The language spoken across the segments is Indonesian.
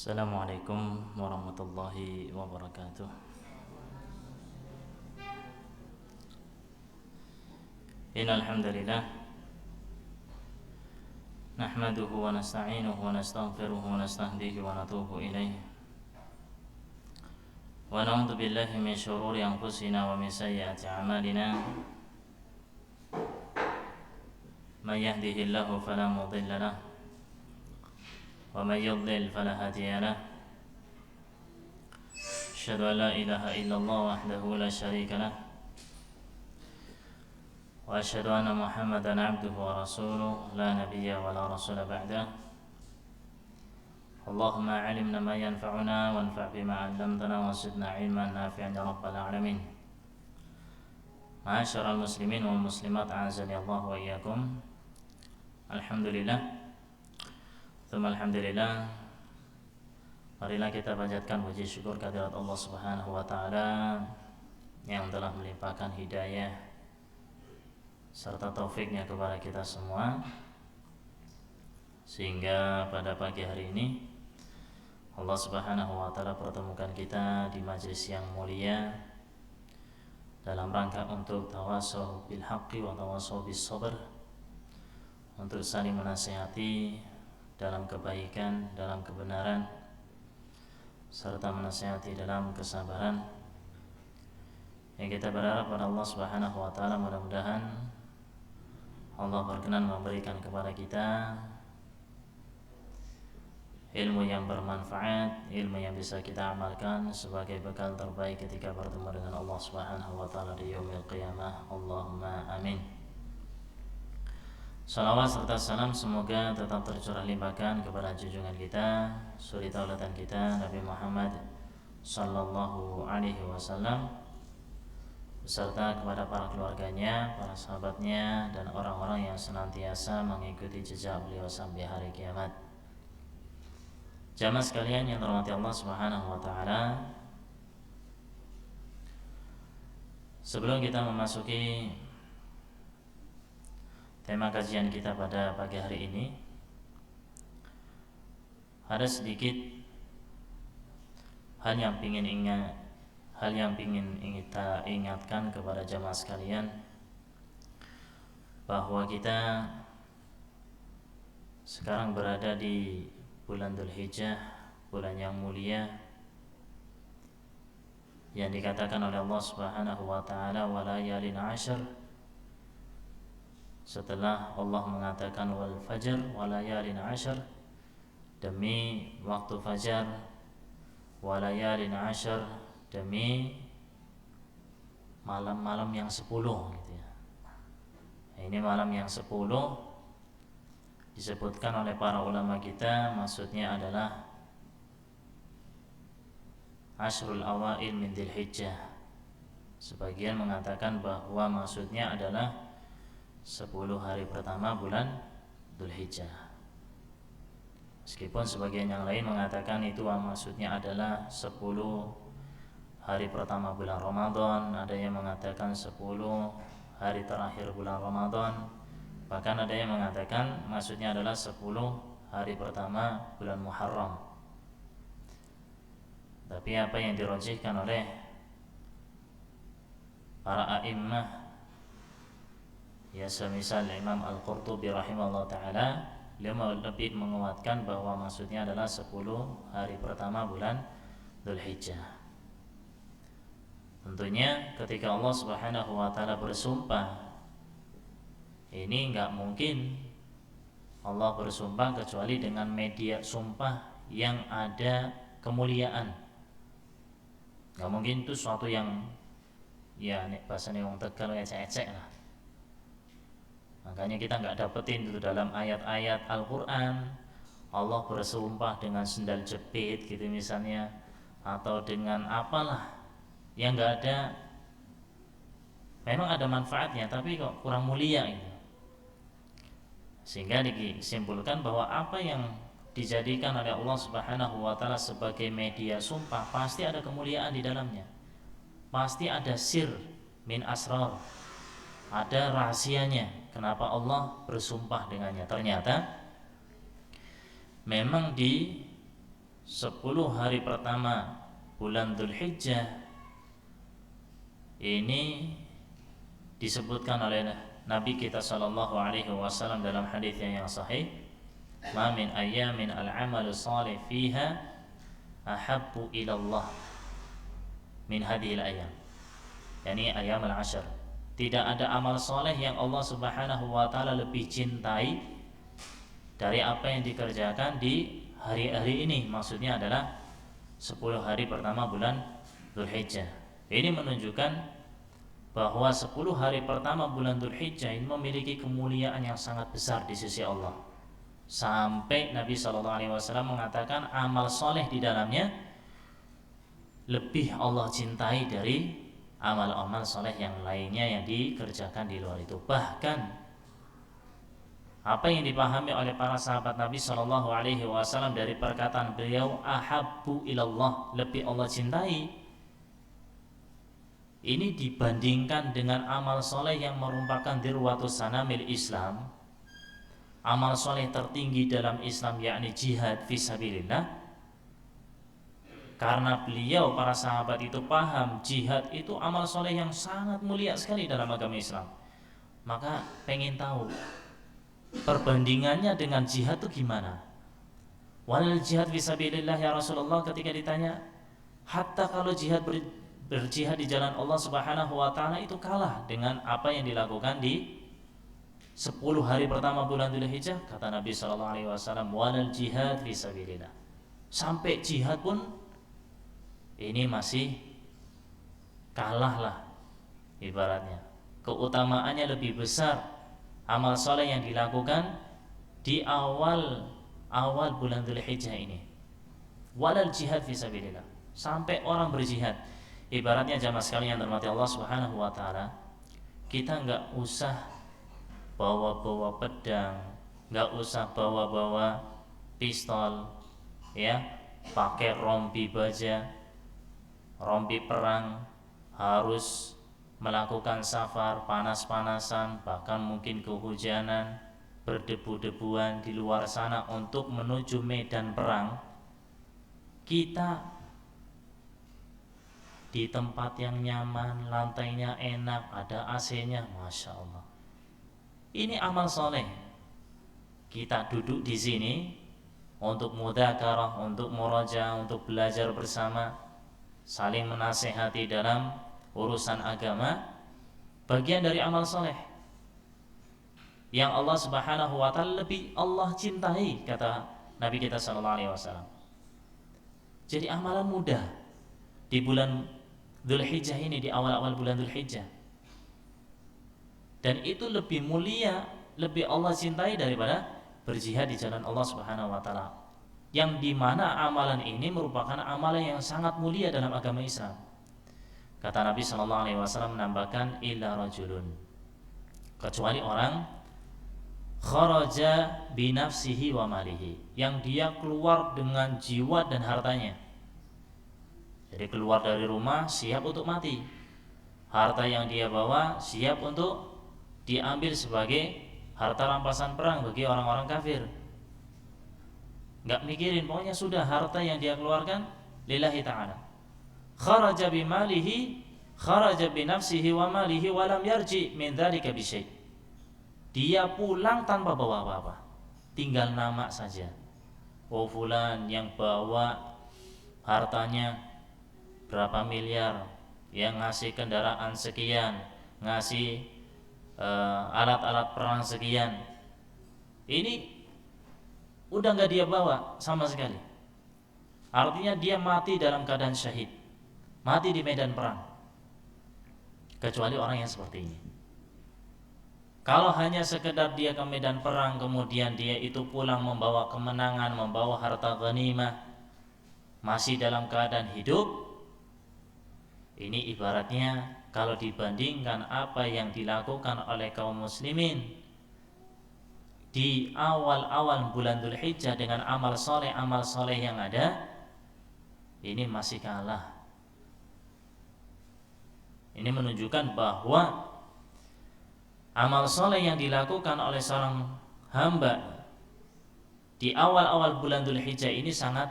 Assalamualaikum warahmatullahi wabarakatuh. Innal hamdalillah nahmaduhu wa nasta'inuhu wa nastaghfiruhu wa nastahdihi wa natubu ilayh. Wa na'udzu billahi min shururi anfusina wa min sayyiati a'malina. Man yahdihillahu fala mudilla lahu wa man yudlil fala hadiya lahu. Asyhadu an la ilaha illallah wahdahu la syarika lahu wa asyhadu anna Muhammadan abduhu wa rasuluh la nabiyya wa la rasula ba'dah. Allahumma 'allimna ma yanfa'una wanfa' bima 'allamtana wa zidna 'ilman nafi'an ya rabbal alamin. Ma'asyiral muslimin wal muslimat, a'azzani Allah wa iyyakum. Alhamdulillah, tsumma alhamdulillah. Marilah kita panjatkan puji syukur kehadirat Allah Subhanahu wa taala yang telah melimpahkan hidayah serta taufiknya kepada kita semua, sehingga pada pagi hari ini Allah Subhanahu wa taala pertemukan kita di majelis yang mulia dalam rangka untuk tawasau bil haqqi wa tawasau bis sabr, untuk saling menasihati dalam kebaikan, dalam kebenaran, serta menasihati dalam kesabaran. Yang kita berharap pada Allah Subhanahu wa taala, mudah-mudahan Allah berkenan memberikan kepada kita ilmu yang bermanfaat, ilmu yang bisa kita amalkan sebagai bekal terbaik ketika bertemu dengan Allah Subhanahu wa taala di yaumil qiyamah. Allahumma amin. Salawat serta salam semoga tetap tercurah limpahkan kepada junjungan kita, suri taulatan kita, Nabi Muhammad sallallahu alaihi wasallam, beserta kepada para keluarganya, para sahabatnya, dan orang-orang yang senantiasa mengikuti jejak beliau sampai hari kiamat. Jamaah sekalian yang terhormati Allah Subhanahu wa taala, sebelum kita memasuki tema kajian kita pada pagi hari ini, ada sedikit hal yang ingin kita ingatkan kepada jamaah sekalian, bahwa kita sekarang berada di bulan Dzulhijjah, bulan yang mulia, yang dikatakan oleh Allah Subhanahu wa taala wa layalin 'ashr. Setelah Allah mengatakan wal fajr wa layalin 'ashr, demi waktu fajar, wa layalin 'ashr, demi malam-malam yang 10 gitu ya. Ini malam yang 10 disebutkan oleh para ulama kita, maksudnya adalah Ashrul Awail min Dzulhijjah. Sebagian mengatakan bahwa maksudnya adalah 10 hari pertama bulan Dzulhijjah. Meskipun sebagian yang lain mengatakan itu maksudnya adalah 10 hari pertama bulan Ramadan, ada yang mengatakan 10 hari terakhir bulan Ramadan, bahkan ada yang mengatakan maksudnya adalah 10 hari pertama bulan Muharram. Tapi apa yang dirajihkan oleh para a'immah, ya semisal Imam Al-Qurtubi rahimahullah ta'ala, beliau lebih menguatkan bahwa maksudnya adalah 10 hari pertama bulan Dzulhijjah. Tentunya ketika Allah Subhanahu wa ta'ala bersumpah, ini enggak mungkin Allah bersumpah kecuali dengan media sumpah yang ada kemuliaan. Enggak mungkin itu suatu yang ya bahasanya wong Tegal ya ecek-ecek lah. Makanya kita enggak dapetin itu dalam ayat-ayat Al-Qur'an Allah bersumpah dengan sendal jepit gitu misalnya, atau dengan apalah yang enggak ada. Memang ada manfaatnya tapi kok kurang mulia gitu. Sehingga disimpulkan bahwa apa yang dijadikan oleh Allah Subhanahu wa taala sebagai media sumpah pasti ada kemuliaan di dalamnya. Pasti ada sir min asrar, ada rahasianya kenapa Allah bersumpah dengannya. Ternyata memang di 10 hari pertama bulan Dzulhijjah ini disebutkan oleh Nabi kita sallallahu alaihi wasallam dalam hadisnya yang sahih, "Ma min ayyamin al-'amalu shalih fiha ahabbu ila Allah min hadhil ayyam." Yani ayyam al-'ashr. Tidak ada amal soleh yang Allah Subhanahu wa taala lebih cintai dari apa yang dikerjakan di hari-hari ini. Maksudnya adalah 10 hari pertama bulan Dzulhijjah. Ini menunjukkan bahwa 10 hari pertama bulan Dzulhijjah ini memiliki kemuliaan yang sangat besar di sisi Allah. Sampai Nabi SAW mengatakan amal soleh di dalamnya lebih Allah cintai dari amal-amal soleh yang lainnya yang dikerjakan di luar itu. Bahkan apa yang dipahami oleh para sahabat Nabi Shallallahu Alaihi Wasallam dari perkataan beliau, ahabbu ilallah, lebih Allah cintai, ini dibandingkan dengan amal soleh yang merupakan dirwatus sanamil Islam, amal soleh tertinggi dalam Islam, yakni jihad fisabilillah. Karena beliau, para sahabat itu paham jihad itu amal soleh yang sangat mulia sekali dalam agama Islam. Maka pengen tahu perbandingannya dengan jihad itu gimana. Wal jihad fisabilillah ya Rasulullah, ketika ditanya, hatta kalau jihad berjihad di jalan Allah Subhanahu wa taala itu kalah dengan apa yang dilakukan di 10 hari pertama bulan Dzulhijjah, kata Nabi sallallahu alaihi wasallam, wal jihad fisabilillah. Sampai jihad pun ini masih kalah lah ibaratnya. Keutamaannya lebih besar amal soleh yang dilakukan di awal bulan Dzulhijjah ini. Walal jihad fisabilillah. Sampai orang berjihad. Ibaratnya jamaah sekalian yang dirahmati Allah Subhanahu wa taala, kita enggak usah bawa-bawa pedang, enggak usah bawa-bawa pistol, ya, pakai rompi baja, rompi perang, harus melakukan safar panas-panasan, bahkan mungkin kehujanan, berdebu-debuan di luar sana untuk menuju medan perang. Kita di tempat yang nyaman, lantainya enak, ada AC-nya, Masya Allah. Ini amal soleh. Kita duduk di sini untuk mudzakarah, untuk murajaah, untuk belajar bersama, saling menasehati dalam urusan agama, bagian dari amal soleh yang Allah Subhanahu wa taala lebih Allah cintai, kata Nabi kita sallallahu alaihi wasallam. Jadi amalan mudah di bulan Dzulhijjah ini, di awal-awal bulan Dzulhijjah, dan itu lebih mulia, lebih Allah cintai daripada berjihad di jalan Allah Subhanahu wa taala, yang dimana amalan ini merupakan amalan yang sangat mulia dalam agama Islam. Kata Nabi sallallahu alaihi wasallam menambahkan, illa rajulun, kecuali orang kharaja binafsihi wa malihi, yang dia keluar dengan jiwa dan hartanya. Jadi keluar dari rumah siap untuk mati, harta yang dia bawa siap untuk diambil sebagai harta rampasan perang bagi orang-orang kafir. Gak mikirin, pokoknya sudah, harta yang dia keluarkan lillahi ta'ala. Kharaja bimalihi, kharaja binafsihi wa malihi, walam yarji min dzalika bisyai. Dia pulang tanpa bawa apa-apa, tinggal nama saja. Oh, fulan yang bawa hartanya berapa miliar, yang ngasih kendaraan sekian, ngasih alat-alat perang sekian. Ini udah gak dia bawa sama sekali. Artinya dia mati dalam keadaan syahid, mati di medan perang. Kecuali orang yang seperti ini. Kalau hanya sekedar dia ke medan perang, kemudian dia itu pulang membawa kemenangan, membawa harta ghanimah, masih dalam keadaan hidup, ini ibaratnya kalau dibandingkan apa yang dilakukan oleh kaum muslimin di awal-awal bulan Dzulhijjah dengan amal soleh yang ada, ini masih kalah. Ini menunjukkan bahwa amal soleh yang dilakukan oleh seorang hamba di awal-awal bulan Dzulhijjah ini sangat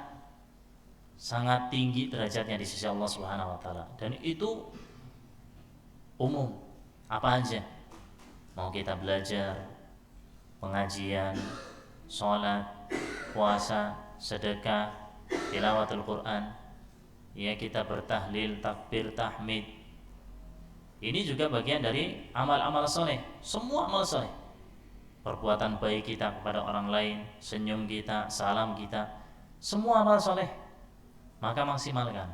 sangat tinggi derajatnya di sisi Allah Subhanahu wa taala. Dan itu umum, apa aja. Mau kita belajar, pengajian, sholat, puasa, sedekah, tilawatul Quran, ya kita bertahlil, takbir, tahmid. Ini juga bagian dari amal-amal soleh. Semua amal soleh, perbuatan baik kita kepada orang lain, senyum kita, salam kita, semua amal soleh, maka maksimalkan.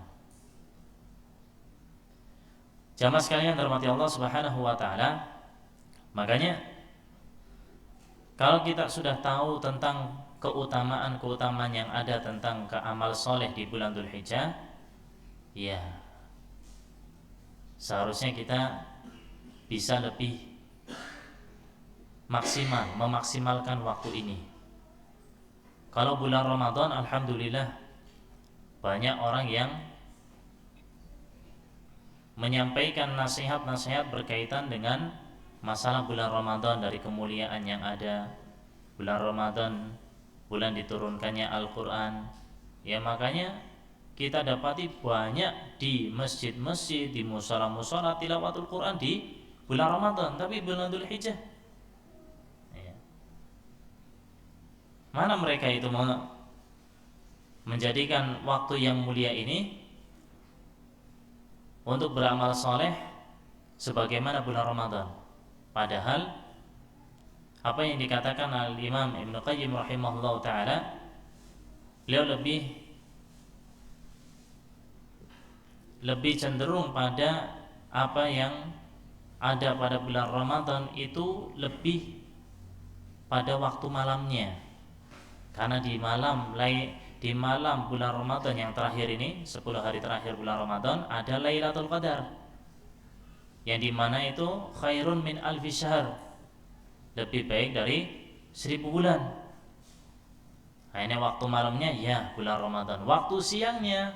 Jamaah sekalian dirahmati Allah Subhanahu wa taala, makanya kalau kita sudah tahu tentang keutamaan-keutamaan yang ada tentang amal soleh di bulan Dzulhijjah, ya seharusnya kita bisa lebih memaksimalkan waktu ini. Kalau bulan Ramadan, alhamdulillah banyak orang yang menyampaikan nasihat-nasihat berkaitan dengan masalah bulan Ramadan, dari kemuliaan yang ada. Bulan Ramadan, bulan diturunkannya Al-Quran. Ya makanya kita dapati banyak di masjid-masjid, di musola-musola tilawatul Quran di bulan Ramadan, tapi bulan Dzulhijjah ya. Mana mereka itu menjadikan waktu yang mulia ini untuk beramal soleh sebagaimana bulan Ramadan. Padahal apa yang dikatakan oleh Imam Ibnu Qayyim rahimahullah ta'ala, beliau lebih cenderung pada apa yang ada pada bulan Ramadan itu lebih pada waktu malamnya. Karena di malam bulan Ramadan yang terakhir ini, 10 hari terakhir bulan Ramadan, ada Lailatul Qadar, yang dimana itu khairun min alfi syahr, lebih baik dari 1000 bulan. Nah, ini waktu malamnya ya bulan Ramadan, waktu siangnya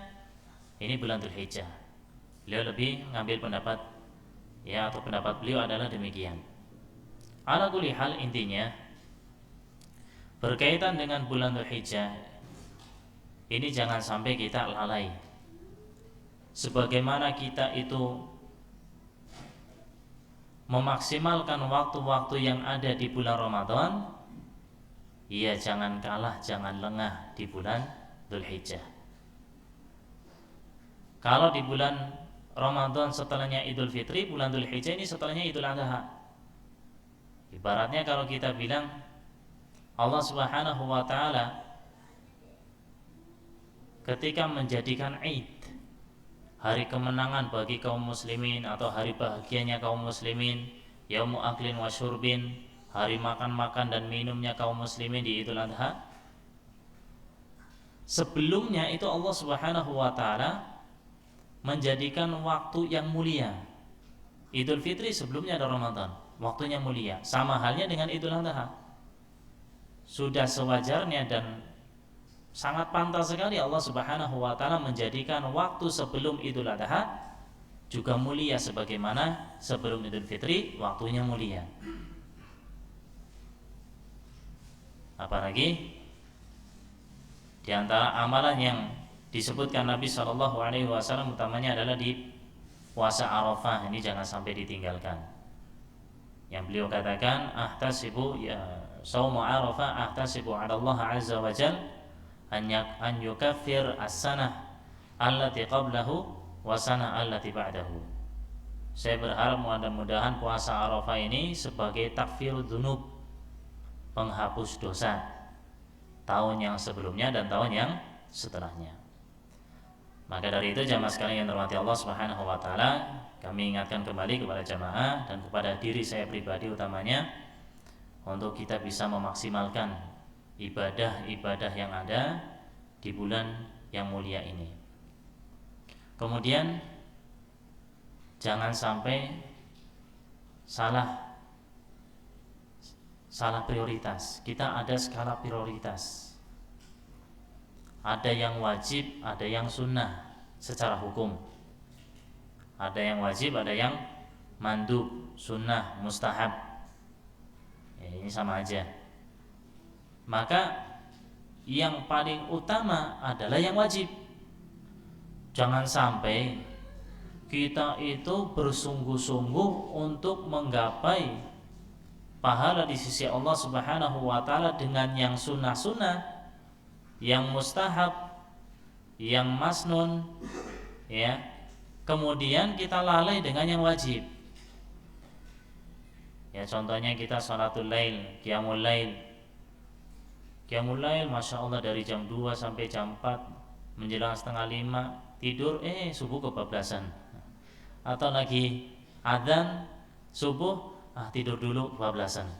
ini bulan Dzulhijjah. Beliau lebih ngambil pendapat ya, atau pendapat beliau adalah demikian. Ala kulli hal, intinya berkaitan dengan bulan Dzulhijjah ini jangan sampai kita lalai. Sebagaimana kita itu memaksimalkan waktu-waktu yang ada di bulan Ramadan, ya jangan kalah, jangan lengah di bulan Dzulhijjah. Kalau di bulan Ramadan setelahnya Idul Fitri, bulan Dzulhijjah ini setelahnya Idul Adha. Ibaratnya kalau kita bilang Allah Subhanahu wa taala ketika menjadikan Id, hari kemenangan bagi kaum muslimin atau hari bahagianya kaum muslimin, yaumu aklin wa syurbin, hari makan-makan dan minumnya kaum muslimin di Idul Adha, sebelumnya itu Allah Subhanahu wa taala menjadikan waktu yang mulia. Idul Fitri sebelumnya ada Ramadan, waktunya mulia. Sama halnya dengan Idul Adha. Sudah sewajarnya dan sangat pantas sekali Allah Subhanahu wa taala menjadikan waktu sebelum Idul Adha juga mulia, sebagaimana sebelum Idul Fitri waktunya mulia. Apalagi di antara amalan yang disebutkan Nabi SAW utamanya adalah di puasa Arafah, ini jangan sampai ditinggalkan. Yang beliau katakan, ahtasibu ya saumu Arafah ahtasibu 'ala Allah 'azza wa jalla an yukaffir as-sanah allati qablahu wa sanah allati ba'dahu. Saya berharap mudah-mudahan puasa Arafah ini sebagai takfirud dzunub, penghapus dosa tahun yang sebelumnya dan tahun yang setelahnya. Maka dari itu jamaah sekalian yang dirahmati Allah Subhanahu wa taala, kami ingatkan kembali kepada jamaah dan kepada diri saya pribadi utamanya, untuk kita bisa memaksimalkan ibadah-ibadah yang ada di bulan yang mulia ini. Kemudian jangan sampai salah prioritas. Kita ada skala prioritas. Ada yang wajib, ada yang sunnah secara hukum. Ada yang wajib, ada yang mandub, sunnah, mustahab. Ya, ini sama aja. Maka yang paling utama adalah yang wajib. Jangan sampai kita itu bersungguh-sungguh untuk menggapai pahala di sisi Allah Subhanahu wa taala dengan yang sunnah-sunnah, yang mustahab, yang masnun, ya. Kemudian kita lalai dengan yang wajib. Ya, contohnya kita sholatul lail, qiyamul lail. Qiyamul lail Masya Allah dari jam 2 sampai jam 4 menjelang setengah 5 tidur, subuh kebablasan. Atau lagi adzan subuh, tidur dulu kebablasan.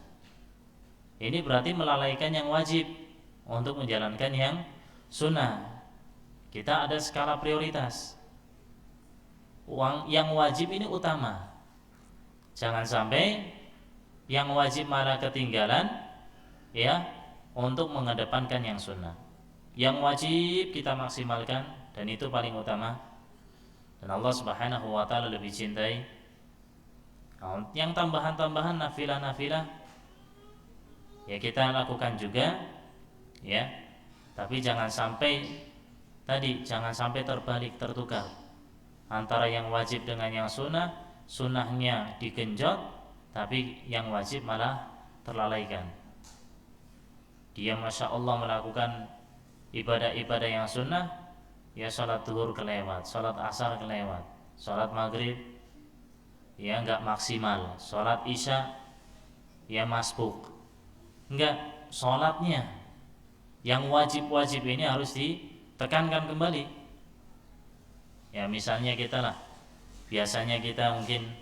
Ini berarti melalaikan yang wajib untuk menjalankan yang sunnah. Kita ada skala prioritas. Yang wajib ini utama. Jangan sampai yang wajib malah ketinggalan, ya, untuk mengedepankan yang sunnah. Yang wajib kita maksimalkan dan itu paling utama. Dan Allah Subhanahu wa taala lebih cintai. Yang tambahan-tambahan nafilah-nafilah ya kita lakukan juga, ya. Tapi jangan sampai terbalik, tertukar antara yang wajib dengan yang sunnah. Sunnahnya digenjot tapi yang wajib malah terlalaikan. Dia Masya Allah melakukan ibadah-ibadah yang sunnah, ya sholat zuhur kelewat, sholat asar kelewat, sholat maghrib ya enggak maksimal, sholat isya ya masbuk. Enggak, sholatnya yang wajib-wajib ini harus ditekankan kembali. Ya misalnya biasanya kita mungkin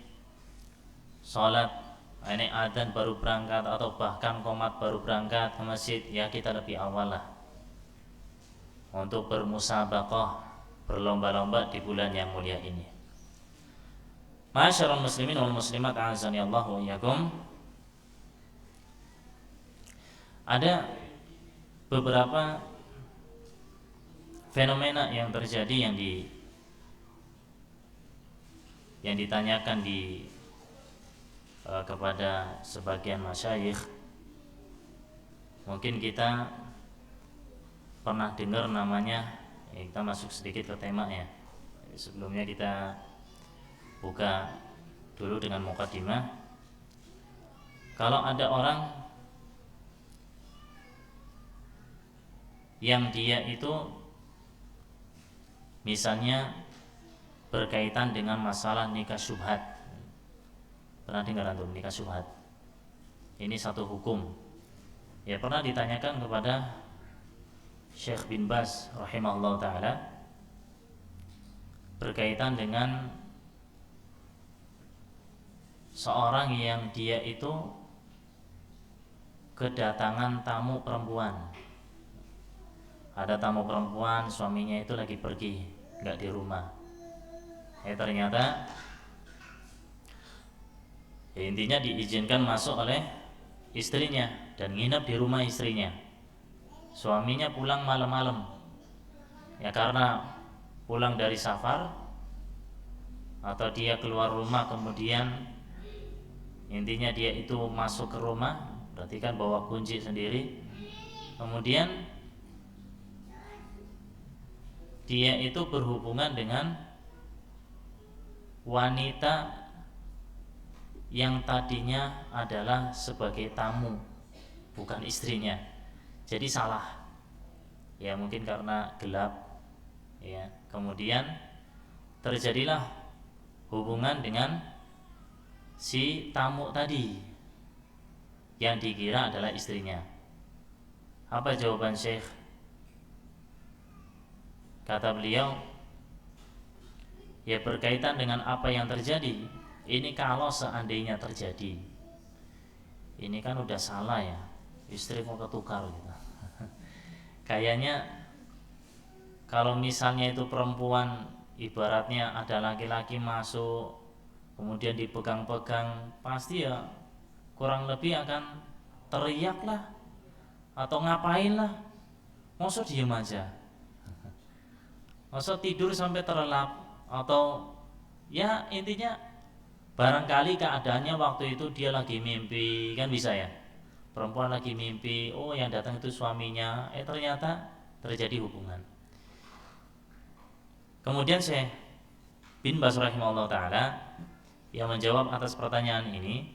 sholat ini adzan baru berangkat atau bahkan qomat baru berangkat ke masjid, ya kita lebih awal lah untuk bermusabaqah, berlomba-lomba di bulan yang mulia ini. Ma'asyiral muslimin wal muslimat, a'azzani Allah wa iyyakum. Ada beberapa fenomena yang terjadi yang ditanyakan kepada sebagian masyayikh. Mungkin kita pernah dengar namanya, kita masuk sedikit ke tema ya. Sebelumnya kita buka dulu dengan mukadimah. Kalau ada orang yang dia itu misalnya berkaitan dengan masalah nikah syubhat. Pernah dengar antum nikah syubhat? Ini satu hukum. Ya pernah ditanyakan kepada Syekh bin Baz rahimahullah ta'ala berkaitan dengan seorang yang dia itu kedatangan tamu perempuan. Ada tamu perempuan, suaminya itu lagi pergi, nggak di rumah. Ternyata intinya diizinkan masuk oleh istrinya dan nginep di rumah istrinya. Suaminya pulang malam-malam, ya karena pulang dari safar atau dia keluar rumah, kemudian intinya dia itu masuk ke rumah, berarti kan bawa kunci sendiri. Kemudian dia itu berhubungan dengan wanita yang tadinya adalah sebagai tamu, bukan istrinya. Jadi salah, ya mungkin karena gelap, ya. Kemudian terjadilah hubungan dengan si tamu tadi yang dikira adalah istrinya. Apa jawaban Syekh? Kata beliau, ya berkaitan dengan apa yang terjadi. Ini kalau seandainya terjadi, ini kan udah salah ya, istri mau ketukar gitu. Kayaknya kalau misalnya itu perempuan, ibaratnya ada laki-laki masuk kemudian dipegang-pegang, pasti ya kurang lebih akan teriak lah atau ngapain lah. Masa diem aja, masa tidur sampai terlelap, atau ya intinya barangkali keadaannya waktu itu dia lagi mimpi, kan bisa ya, perempuan lagi mimpi, oh yang datang itu suaminya, ternyata terjadi hubungan. Kemudian Syekh bin Baz rahimahullah ta'ala yang menjawab atas pertanyaan ini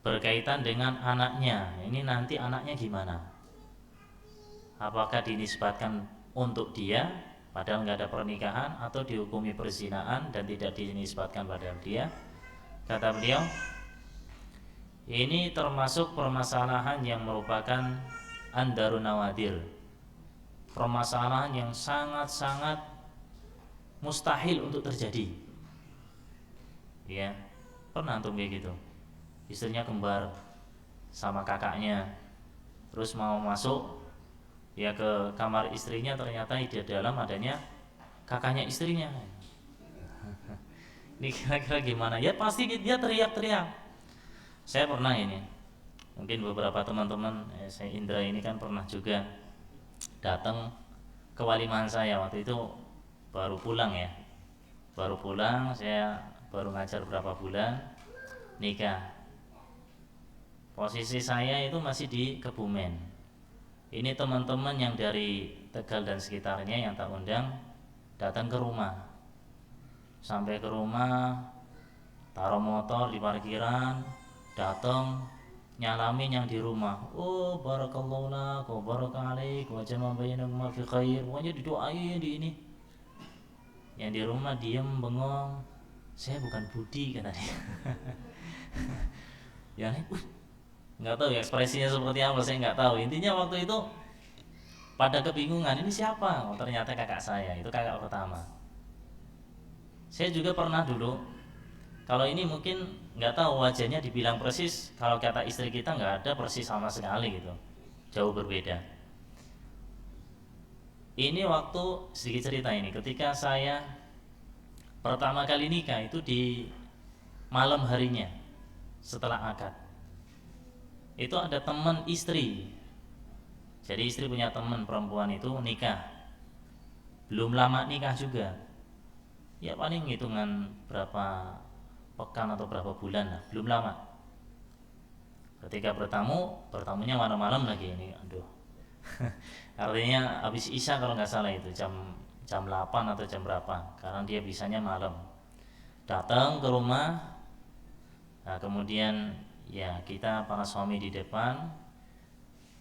berkaitan dengan anaknya. Ini nanti anaknya gimana? Apakah dinisbatkan untuk dia padahal nggak ada pernikahan, atau dihukumi perzinaan dan tidak dinisbatkan pada dia? Kata beliau, ini termasuk permasalahan yang merupakan andarun nawadir, permasalahan yang sangat-sangat mustahil untuk terjadi. Ya, pernah antum kayak gitu? Istrinya kembar sama kakaknya, terus mau masuk ya ke kamar istrinya, ternyata di dalam adanya kakaknya istrinya. Ini kira-kira gimana? Ya pasti dia teriak-teriak. Saya pernah ini, mungkin beberapa teman-teman saya Indra ini kan pernah juga datang ke walimahan saya. Waktu itu baru pulang ya, baru pulang, saya baru ngajar berapa bulan, nikah. Posisi saya itu masih di Kebumen. Ini teman-teman yang dari Tegal dan sekitarnya yang tak undang datang ke rumah. Sampai ke rumah, taruh motor di parkiran, datang nyalamin yang di rumah. Oh, barakallahu lak, wa baraka alaik, wa jama bainakum fi khair. Pokoknya didoain di ini. Yang di rumah diem bengong. Saya bukan Budi kata dia. Ya, nggak tahu ya ekspresinya seperti apa, saya nggak tahu. Intinya waktu itu pada kebingungan, ini siapa? Oh, ternyata kakak saya, itu kakak pertama. Saya juga pernah dulu, kalau ini mungkin nggak tahu wajahnya dibilang persis, kalau kata istri kita nggak ada persis sama sekali gitu, jauh berbeda. Ini waktu sedikit cerita ini, ketika saya pertama kali nikah itu di malam harinya setelah akad, itu ada teman istri. Jadi istri punya teman perempuan itu nikah, belum lama nikah juga, ya paling hitungan berapa pekan atau berapa bulan lah, belum lama. Ketika bertamunya malam-malam lagi ini, aduh. Artinya habis isya kalau nggak salah itu jam 8 atau jam berapa, karena dia bisanya malam. Datang ke rumah, nah kemudian ya kita para suami di depan,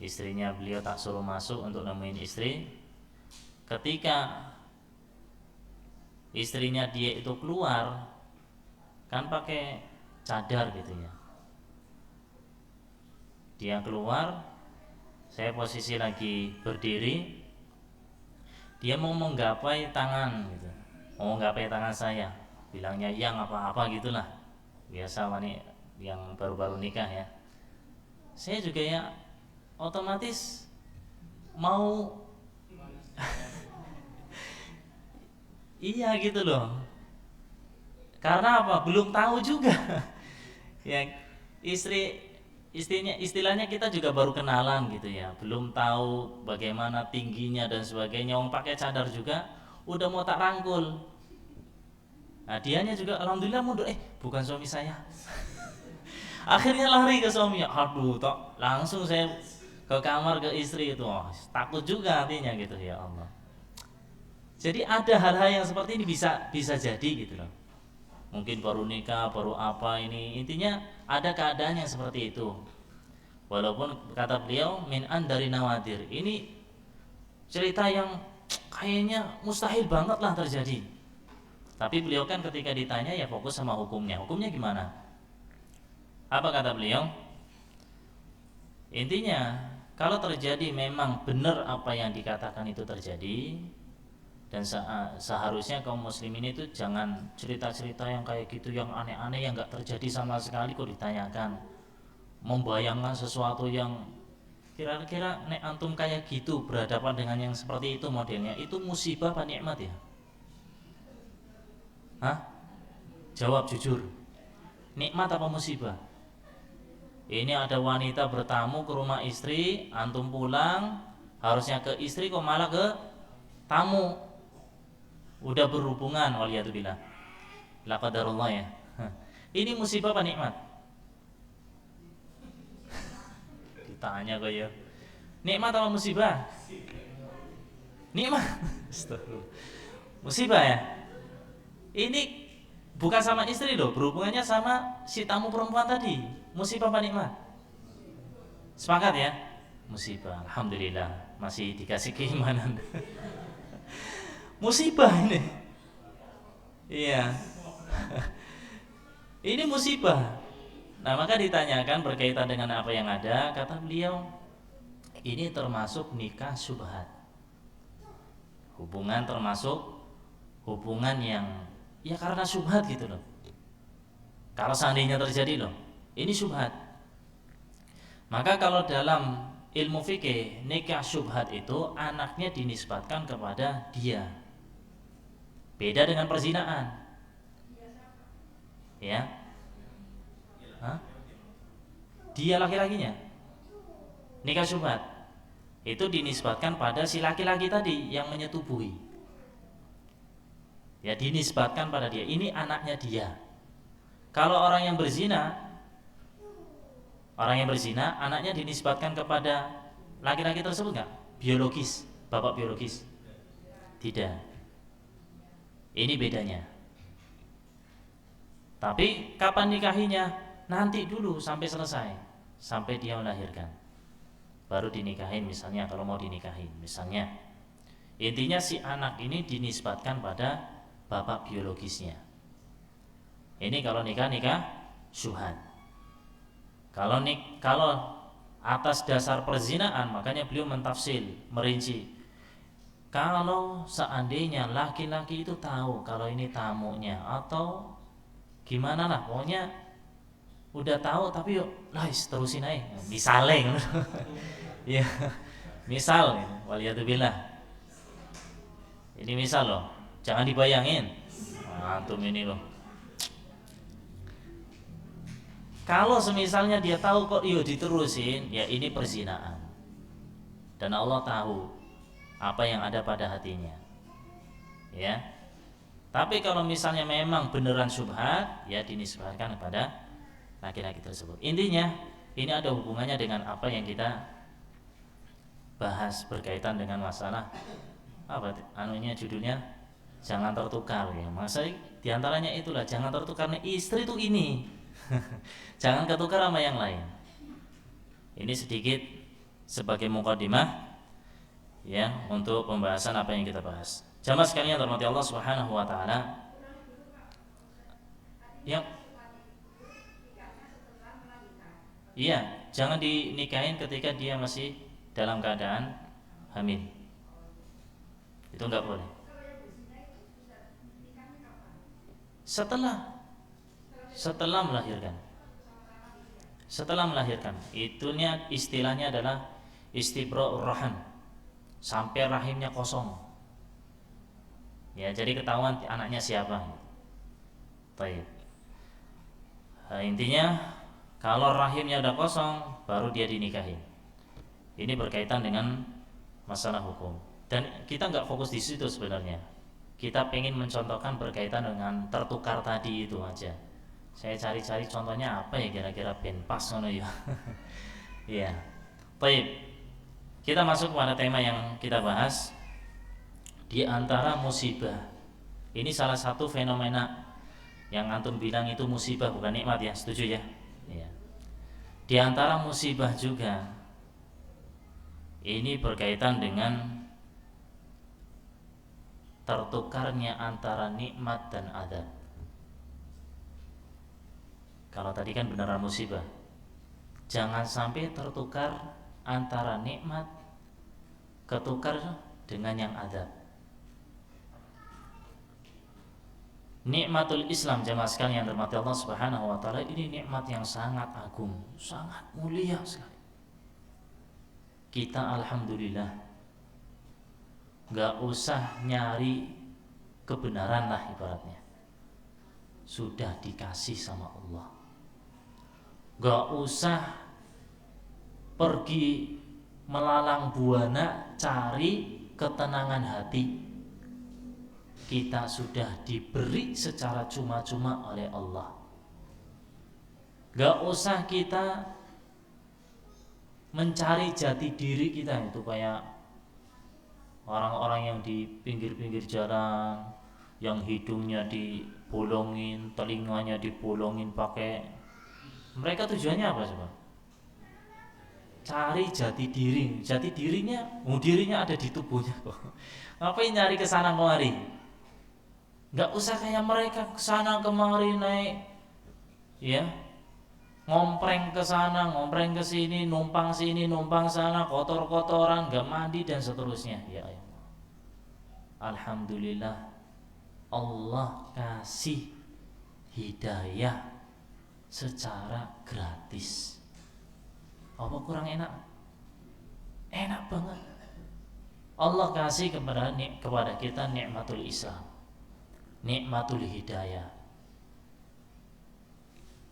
istrinya beliau tak suruh masuk untuk nemuin istri. Ketika istrinya dia itu keluar, kan pakai cadar gitu ya, dia keluar, saya posisi lagi berdiri, dia mau menggapai tangan gitu, mau menggapai tangan saya, bilangnya yang apa-apa gitulah, biasa wanita yang baru-baru nikah ya. Saya juga ya otomatis mau iya gitu loh, karena apa, belum tahu juga. Ya istilahnya kita juga baru kenalan gitu ya, belum tahu bagaimana tingginya dan sebagainya. Orang pakai cadar juga udah mau tak rangkul, nah dianya juga alhamdulillah mundur, bukan suami saya. Akhirnya lari ke suaminya, aduh tok, langsung saya ke kamar ke istri itu, takut juga hatinya gitu, ya Allah. Jadi ada hal-hal yang seperti ini bisa jadi gitu loh. Mungkin baru nikah, baru apa ini, intinya ada keadaan yang seperti itu. Walaupun kata beliau min dari nawadir, ini cerita yang kayaknya mustahil banget lah terjadi. Tapi beliau kan ketika ditanya ya fokus sama hukumnya. Hukumnya gimana? Apa kata beliau? Intinya kalau terjadi memang benar apa yang dikatakan itu terjadi, dan seharusnya kaum muslimin itu jangan cerita-cerita yang kayak gitu, yang aneh-aneh, yang gak terjadi sama sekali kok ditanyakan, membayangkan sesuatu yang kira-kira nek antum kayak gitu berhadapan dengan yang seperti itu modelnya, itu musibah apa nikmat ya? Hah? Jawab jujur, nikmat apa musibah? Ini ada wanita bertamu ke rumah istri, antum pulang harusnya ke istri kok malah ke tamu. Udah berhubungan, waliyadzubillah, la qadarullah ya. Ini musibah apa nikmat? Ditanya kok ya. Nikmat apa musibah? Nikmat. Astagfirullah. Musibah ya. Ini bukan sama istri loh, berhubungannya sama si tamu perempuan tadi. Musibah apa nikmat? Sepakat ya? Musibah. Alhamdulillah masih dikasih keimanan. Musibah ini. Iya. Ini musibah. Nah, maka ditanyakan berkaitan dengan apa yang ada, kata beliau, ini termasuk nikah syubhat. Hubungan termasuk hubungan yang ya karena syubhat gitu loh. Kalau seandainya terjadi loh, ini syubhat. Maka kalau dalam ilmu fikih, nikah syubhat itu anaknya dinisbatkan kepada dia. Beda dengan perzinaan. Ya. Hah? Dia laki-lakinya. Nikah syubhat itu dinisbatkan pada si laki-laki tadi yang menyetubuhi. Ya, dinisbatkan pada dia. Ini anaknya dia. Kalau orang yang berzina, anaknya dinisbatkan kepada laki-laki tersebut nggak? Biologis, bapak biologis. Tidak. Ini bedanya. Tapi kapan nikahinya? Nanti dulu sampai selesai, sampai dia melahirkan. Baru dinikahin misalnya kalau mau dinikahin. Misalnya. Intinya si anak ini dinisbatkan pada bapak biologisnya. Ini kalau nikah syubhat. Kalau atas dasar perzinaan, makanya beliau mentafsil, merinci. Kalau seandainya laki-laki itu tahu kalau ini tamunya atau gimana lah, pokoknya udah tahu tapi yuk terusin aja. Misalnya ya, misal waliyadzubillah. Ini misal loh, jangan dibayangin. Antum ini loh. Kalau semisalnya dia tahu kok diterusin, ya ini perzinaan. Dan Allah tahu apa yang ada pada hatinya. Ya. Tapi kalau misalnya memang beneran syubhat, ya dinisbatkan kepada laki-laki tersebut. Intinya ini ada hubungannya dengan apa yang kita bahas berkaitan dengan masalah judulnya jangan tertukar ya. Maksudnya diantaranya itulah jangan tertukar istri itu ini. Jangan ketukar sama yang lain. Ini sedikit sebagai mukadimah ya untuk pembahasan apa yang kita bahas. Jamaah sekalian dirahmati Allah Subhanahu wa taala. Ya. Iya, jangan dinikahin ketika dia masih dalam keadaan hamil. Itu enggak boleh. Setelah melahirkan. Setelah melahirkan, itunya istilahnya adalah istibra'ur rahim. Sampai rahimnya kosong. Ya, jadi ketahuan anaknya siapa. Baik. Nah, intinya kalau rahimnya udah kosong, baru dia dinikahin. Ini berkaitan dengan masalah hukum. Dan kita nggak fokus di situ sebenarnya. Kita pengen mencontohkan berkaitan dengan tertukar tadi itu aja. Saya cari-cari contohnya apa ya kira-kira ben pas ngono ya. Iya. Baik. Kita masuk pada tema yang kita bahas. Di antara musibah. Ini salah satu fenomena yang antum bilang itu musibah bukan nikmat ya, setuju ya? Iya. Di antara musibah juga ini berkaitan dengan tertukarnya antara nikmat dan adab. Kalau tadi kan beneran musibah, jangan sampai tertukar antara nikmat ketukar dengan yang adab. Nikmatul Islam jamaah sekalian yang dirahmati Allah Subhanahu wa taala, ini nikmat yang sangat agung, sangat mulia sekali. Kita alhamdulillah enggak usah nyari kebenaran lah ibaratnya. Sudah dikasih sama Allah. Enggak usah pergi melalang buana cari ketenangan hati. Kita sudah diberi secara cuma-cuma oleh Allah. Gak usah kita mencari jati diri kita itu kayak orang-orang yang di pinggir-pinggir jalan, yang hidungnya dibolongin, telinganya dibolongin pakai, mereka tujuannya apa coba? Cari jati diri. Jati dirinya, dirinya ada di tubuhnya kok. Ngapain nyari kesana kemari? Nggak usah kayak mereka kesana kemari naik, ya, ngompreng ke sana, ngompreng ke sini, numpang sana, kotor-kotoran, nggak mandi dan seterusnya. Ya Allah, alhamdulillah Allah kasih hidayah secara gratis. Apa kurang enak? Enak banget. Allah kasih kepada kita nikmatul Islam, nikmatul hidayah.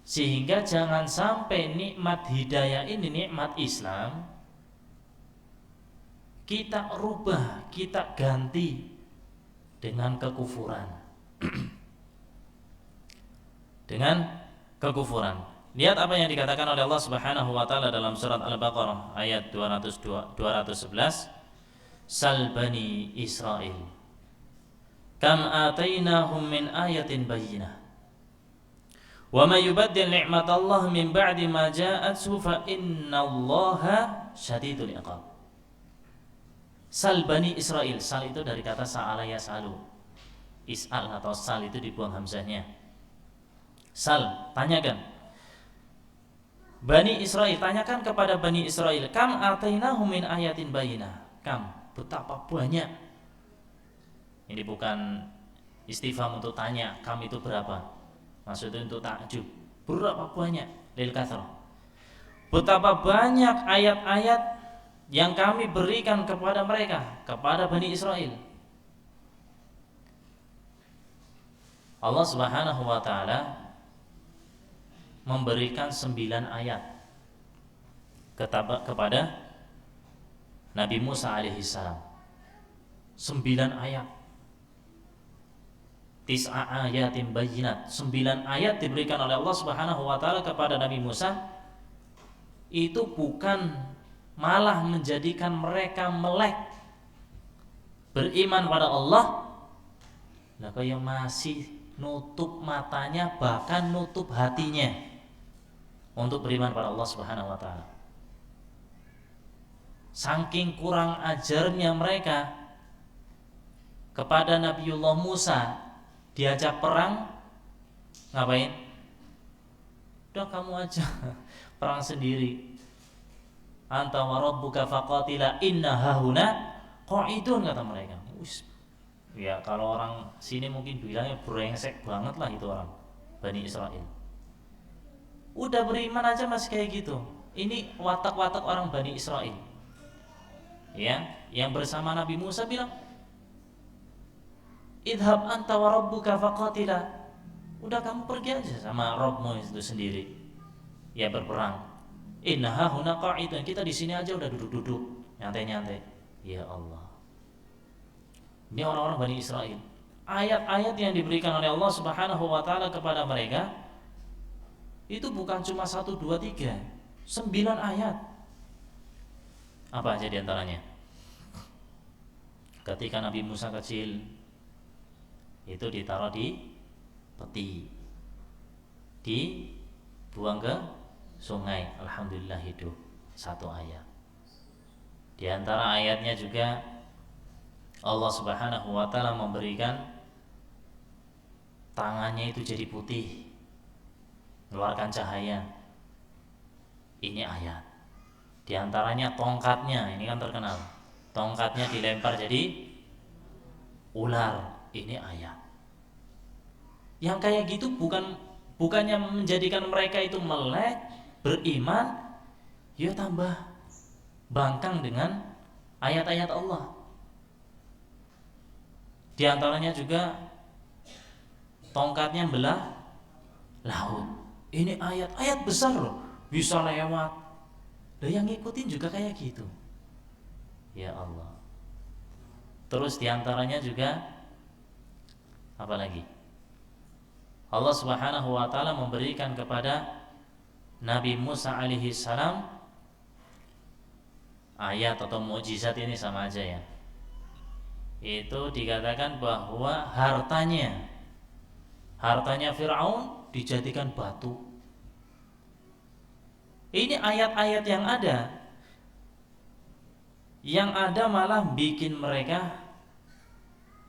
Sehingga jangan sampai nikmat hidayah ini, nikmat Islam, kita rubah, kita ganti dengan kekufuran. Dengan kekufuran. Lihat apa yang dikatakan oleh Allah Subhanahu wa taala dalam surat Al-Baqarah ayat 211. Sal bani Israil kam atainahum min ayatin bayyinah wa may yubaddil ni'matallah min ba'di ma ja'athu fa innallaha syadidul iqab. Sal bani Israil, sal itu dari kata sa'ala yas'alu. Is'al atau sal itu dibuang hamzahnya. Sal, tanyakan. Bani Israil, tanyakan kepada Bani Israil, kam atainahum min ayatin bayyinah. Kam, betapa banyak. Ini bukan istifham untuk tanya, kam itu berapa? Maksudnya untuk takjub. Berapa banyak? Lil kathrah. Betapa banyak ayat-ayat yang kami berikan kepada mereka, kepada Bani Israil. Allah Subhanahu wa taala memberikan 9 ayat kepada Nabi Musa alaihissalam. 9 ayat. Tis'a ayatin bayyinat. 9 ayat diberikan oleh Allah Subhanahu wa taala kepada Nabi Musa. Itu bukan malah menjadikan mereka melek beriman pada Allah. Lah yang masih nutup matanya, bahkan nutup hatinya untuk beriman pada Allah Subhanahu wa taala. Saking kurang ajarnya mereka kepada Nabiullah Musa, diajak perang, ngapain? Udah kamu aja perang sendiri. Anta wa rabbuka faqatila inna hahuna qa'idun, kata mereka. Ya kalau orang sini mungkin bilangnya brengsek banget lah itu orang Bani Israil. Udah beriman aja masih kayak gitu. Ini watak-watak orang Bani Israil. Ya, yang bersama Nabi Musa bilang, idhab anta wa rabbuka faqatila. Udah kamu pergi aja sama Rabbmu itu sendiri. Ya berperang. Inna hahuna qa'idun. Kita di sini aja udah duduk-duduk, nyantai-nyantai. Ya Allah. Ini orang-orang Bani Israil. Ayat-ayat yang diberikan oleh Allah Subhanahu wa taala kepada mereka itu bukan cuma 1, 2, 3, 9 ayat. Apa aja diantaranya? Ketika Nabi Musa kecil, itu ditaruh di peti, dibuang ke sungai. Alhamdulillah hidup. 1 ayat. Di antara ayatnya juga Allah Subhanahu wa taala memberikan tangannya itu jadi putih, mengeluarkan cahaya. Ini ayat. Di antaranya tongkatnya, ini kan terkenal. Tongkatnya dilempar jadi ular. Ini ayat. Yang kayak gitu bukannya menjadikan mereka itu melek, beriman, ya tambah bangkang dengan ayat-ayat Allah. Di antaranya juga tongkatnya belah laut. Ini ayat besar loh, bisa lewat. Lah yang ngikutin juga kayak gitu. Ya Allah. Terus di antaranya juga apa lagi? Allah Subhanahu wa taala memberikan kepada Nabi Musa alaihi salam ayat atau mukjizat, ini sama aja ya. itu dikatakan bahwa hartanya Fir'aun dijadikan batu. Ini ayat-ayat yang ada malah bikin mereka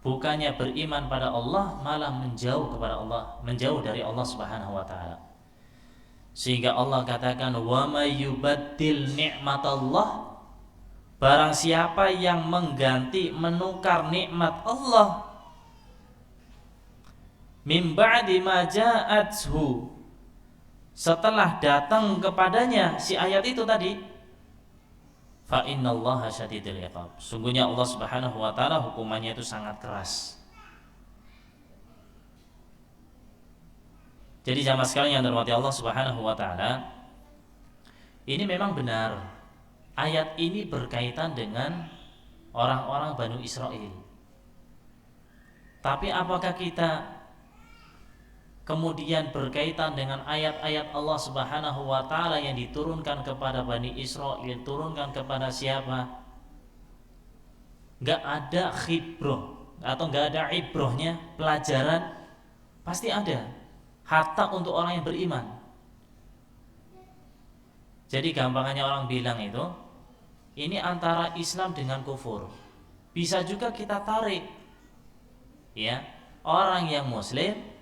bukannya beriman pada Allah, malah menjauh kepada Allah, menjauh dari Allah Subhanahu wa taala. Sehingga Allah katakan, wa may yubaddil ni'matallah, barang siapa yang mengganti, menukar nikmat Allah, mim ba'di ma ja'athu, setelah datang kepadanya si ayat itu tadi, fa innallaha syadidul iqab, sungguhnya Allah Subhanahu wa taala hukumannya itu sangat keras. Jadi jamaah sekalian yang dirahmati Allah Subhanahu wa taala, ini memang benar ayat ini berkaitan dengan orang-orang Bani Israel. Tapi apakah kita kemudian berkaitan dengan ayat-ayat Allah Subhanahu wa taala yang diturunkan kepada Bani Israel, diturunkan kepada siapa? Gak ada khibroh atau gak ada ibrohnya, pelajaran pasti ada, hatta untuk orang yang beriman. Jadi gampangannya orang bilang itu, ini antara Islam dengan kufur. Bisa juga kita tarik, ya, orang yang Muslim,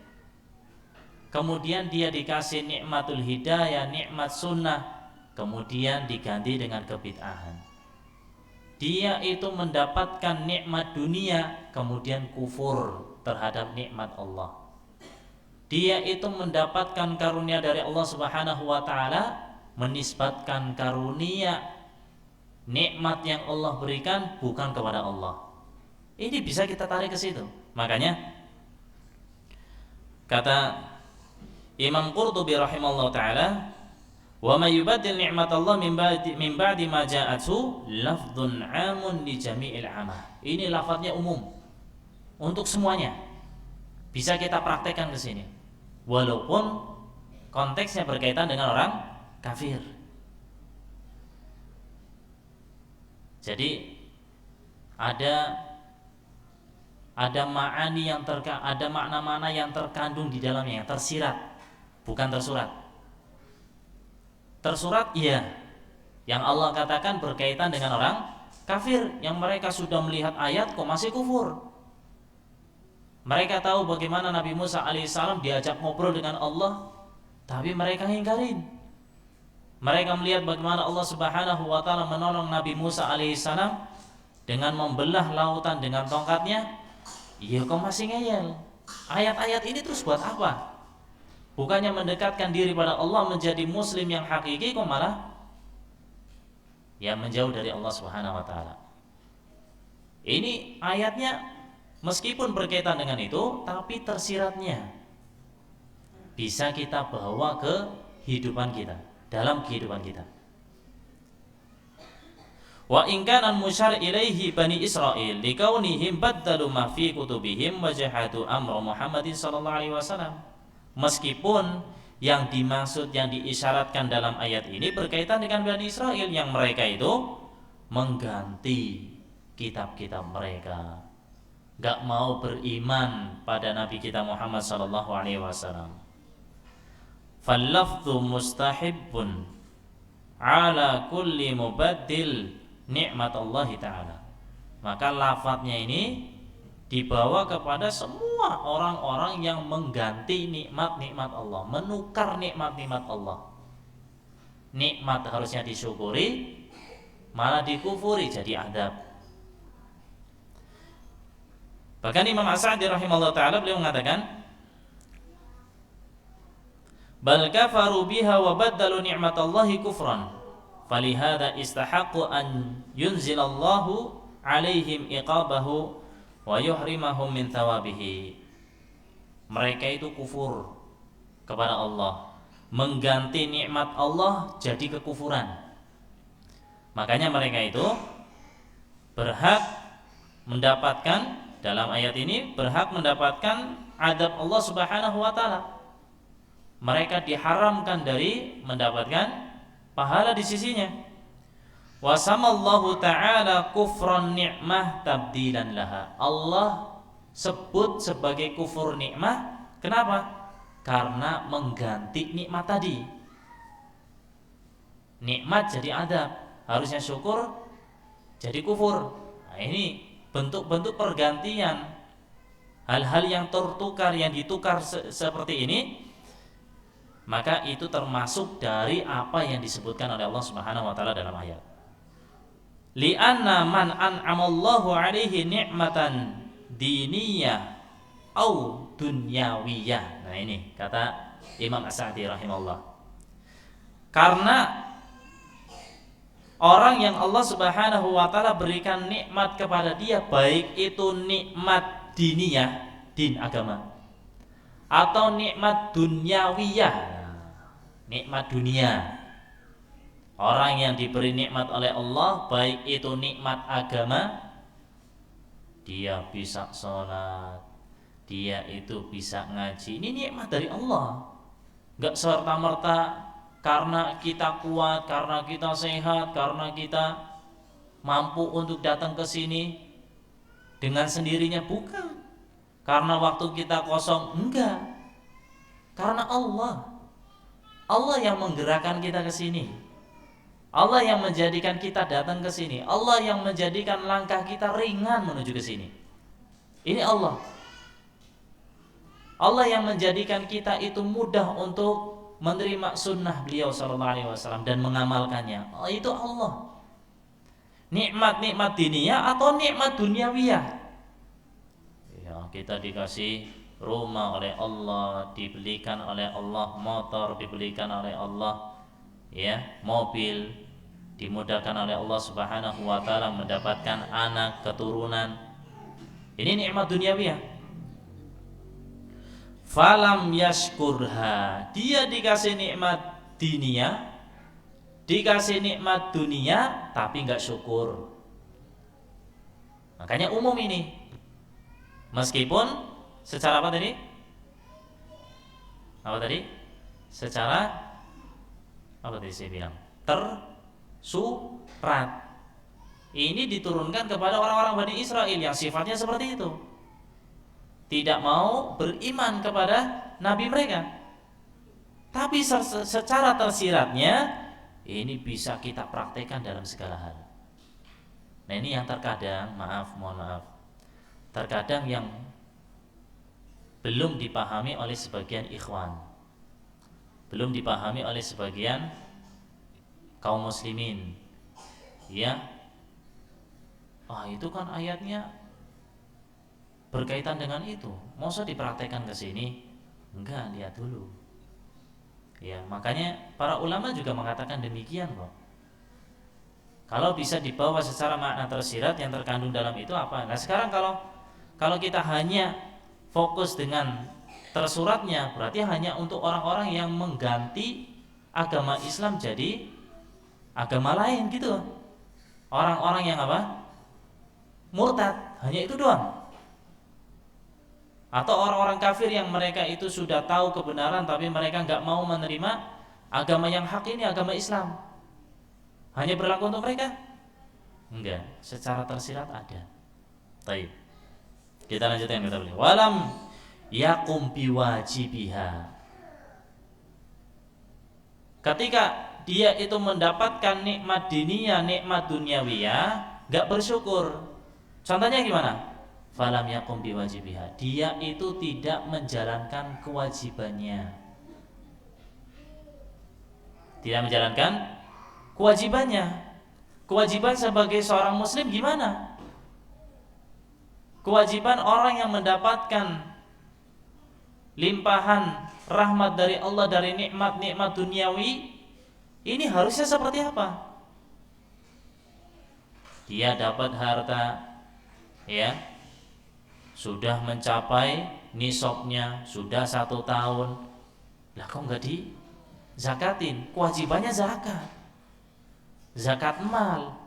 kemudian dia dikasih nikmatul hidayah, nikmat sunnah, kemudian diganti dengan kebid'ahan. Dia itu mendapatkan nikmat dunia, kemudian kufur terhadap nikmat Allah. Dia itu mendapatkan karunia dari Allah Subhanahu wa taala, menisbatkan karunia nikmat yang Allah berikan bukan kepada Allah. Ini bisa kita tarik ke situ. Makanya kata Imam Qurtubi rahimahullah taala, wa may yubaddil ni'matallah min ba'di ma ja'athu lafdhun 'amun li jami'il 'amah. Ini lafadznya umum untuk semuanya. Bisa kita praktekkan ke sini. Walaupun konteksnya berkaitan dengan orang kafir. Jadi ada ma'ani yang ada makna-makna yang terkandung di dalamnya, yang tersirat, bukan tersurat. Tersurat iya, yang Allah katakan berkaitan dengan orang kafir, yang mereka sudah melihat ayat kok masih kufur. Mereka tahu bagaimana Nabi Musa alaihissalam diajak ngobrol dengan Allah, tapi mereka ingkarin. Mereka melihat bagaimana Allah Subhanahu wa taala menolong Nabi Musa alaihissalam dengan membelah lautan dengan tongkatnya. Iya, kok masih ngeyel. Ayat-ayat ini terus buat apa? Bukannya mendekatkan diri pada Allah, menjadi muslim yang hakiki, kok malah ya menjauh dari Allah Subhanahu wa taala. Ini ayatnya meskipun berkaitan dengan itu, tapi tersiratnya bisa kita bawa ke kehidupan kita, dalam kehidupan kita. Wa in kana musyar ilaihi bani Israil likaunihim baddalu ma fi kutubihim wa jahadu amra Muhammadin sallallahu alaihi wasallam. Meskipun yang dimaksud, yang diisyaratkan dalam ayat ini berkaitan dengan Bani Israel, yang mereka itu mengganti kitab-kitab mereka, gak mau beriman pada Nabi kita Muhammad sallallahu alaihi wasallam. Fal-lafdhu mustahibbun ala kulli mubaddil nikmatallahi ta'ala. Maka lafadznya ini dibawa kepada semua orang-orang yang mengganti nikmat-nikmat Allah, menukar nikmat-nikmat Allah. Nikmat harusnya disyukuri, malah dikufuri, jadi adab. Bahkan Imam As-Sa'di rahimahullah ta'ala beliau mengatakan, bal kafaru biha wa baddalu ni'matallahi kufran, falihada istahaqqu an yunzilallahu alaihim iqabahu wa yuhrimahum min thawabihi. Mereka itu kufur kepada Allah, mengganti nikmat Allah jadi kekufuran. Makanya mereka itu berhak mendapatkan, dalam ayat ini berhak mendapatkan adab Allah Subhanahu wa taala. Mereka diharamkan dari mendapatkan pahala di sisinya. Wa samallahu ta'ala kufran ni'mah tabdilan laha. Allah sebut sebagai kufur nikmah. Kenapa? Karena mengganti nikmat tadi. Nikmat jadi adab, harusnya syukur jadi kufur. Nah, ini bentuk-bentuk pergantian. Hal-hal yang tertukar, yang ditukar seperti ini, maka itu termasuk dari apa yang disebutkan oleh Allah Subhanahu wa taala dalam ayat. Li'anna man an'amallahu 'alaihi ni'matan diniyah au dunyawiyah. Nah, ini kata Imam As-Sa'di rahimahullah. Karena orang yang Allah Subhanahu wa taala berikan nikmat kepada dia, baik itu nikmat diniyah, din agama, atau nikmat dunyawiyah, nikmat dunia. Orang yang diberi nikmat oleh Allah, baik itu nikmat agama, dia bisa sholat, dia itu bisa ngaji, ini nikmat dari Allah. Gak serta-merta karena kita kuat, karena kita sehat, karena kita mampu untuk datang ke sini dengan sendirinya, bukan. Karena waktu kita kosong, enggak. Karena Allah yang menggerakkan kita ke sini. Allah yang menjadikan kita datang ke sini. Allah yang menjadikan langkah kita ringan menuju ke sini. Ini Allah. Allah yang menjadikan kita itu mudah untuk menerima sunnah beliau sallallahu alaihi wasallam dan mengamalkannya. Oh, itu Allah. Nikmat-nikmat diniyah atau nikmat duniawiyah. Ya, kita dikasih rumah oleh Allah, dibelikan oleh Allah motor, dibelikan oleh Allah ya mobil, dimudahkan oleh Allah Subhanahu wa taala mendapatkan anak, keturunan. Ini nikmat duniawiyah. Falam yashkurha, dia dikasih nikmat diniyah, dikasih nikmat dunia, tapi enggak syukur. Makanya umum ini. Meskipun secara apa tadi? Apa tadi? Secara apa tadi saya bilang? Tersurat. Ini diturunkan kepada orang-orang Bani Israel yang sifatnya seperti itu. Tidak mau beriman kepada nabi mereka. Tapi secara tersiratnya ini bisa kita praktekkan dalam segala hal. Nah, ini yang terkadang, mohon maaf, terkadang yang belum dipahami oleh sebagian ikhwan, belum dipahami oleh sebagian kaum muslimin. Ya, itu kan ayatnya berkaitan dengan itu, masa dipraktekkan ke sini? Enggak, lihat dulu. Ya, makanya para ulama juga mengatakan demikian kok. Kalau bisa dibawa secara makna tersirat yang terkandung dalam itu apa? Nah, sekarang kalau kita hanya fokus dengan tersuratnya, berarti hanya untuk orang-orang yang mengganti agama Islam jadi agama lain gitu. Orang-orang yang apa? Murtad, hanya itu doang. Atau orang-orang kafir yang mereka itu sudah tahu kebenaran tapi mereka nggak mau menerima agama yang hak ini, agama Islam. Hanya berlaku untuk mereka? Enggak, secara tersirat ada. Baik. Kita lanjutkan kita boleh. Walam yakum biwajibiha. Ketika dia itu mendapatkan nikmat diniyah, nikmat duniawiyah, nggak bersyukur. Contohnya gimana? Falam yakum biwajibiha, dia itu tidak menjalankan kewajibannya. Tidak menjalankan kewajibannya. Kewajiban sebagai seorang muslim gimana? Kewajiban orang yang mendapatkan limpahan rahmat dari Allah, dari nikmat-nikmat duniawi, ini harusnya seperti apa? Dia dapat harta, ya, sudah mencapai nisabnya, sudah 1 tahun, lah kok nggak dizakatin? Kewajibannya zakat mal.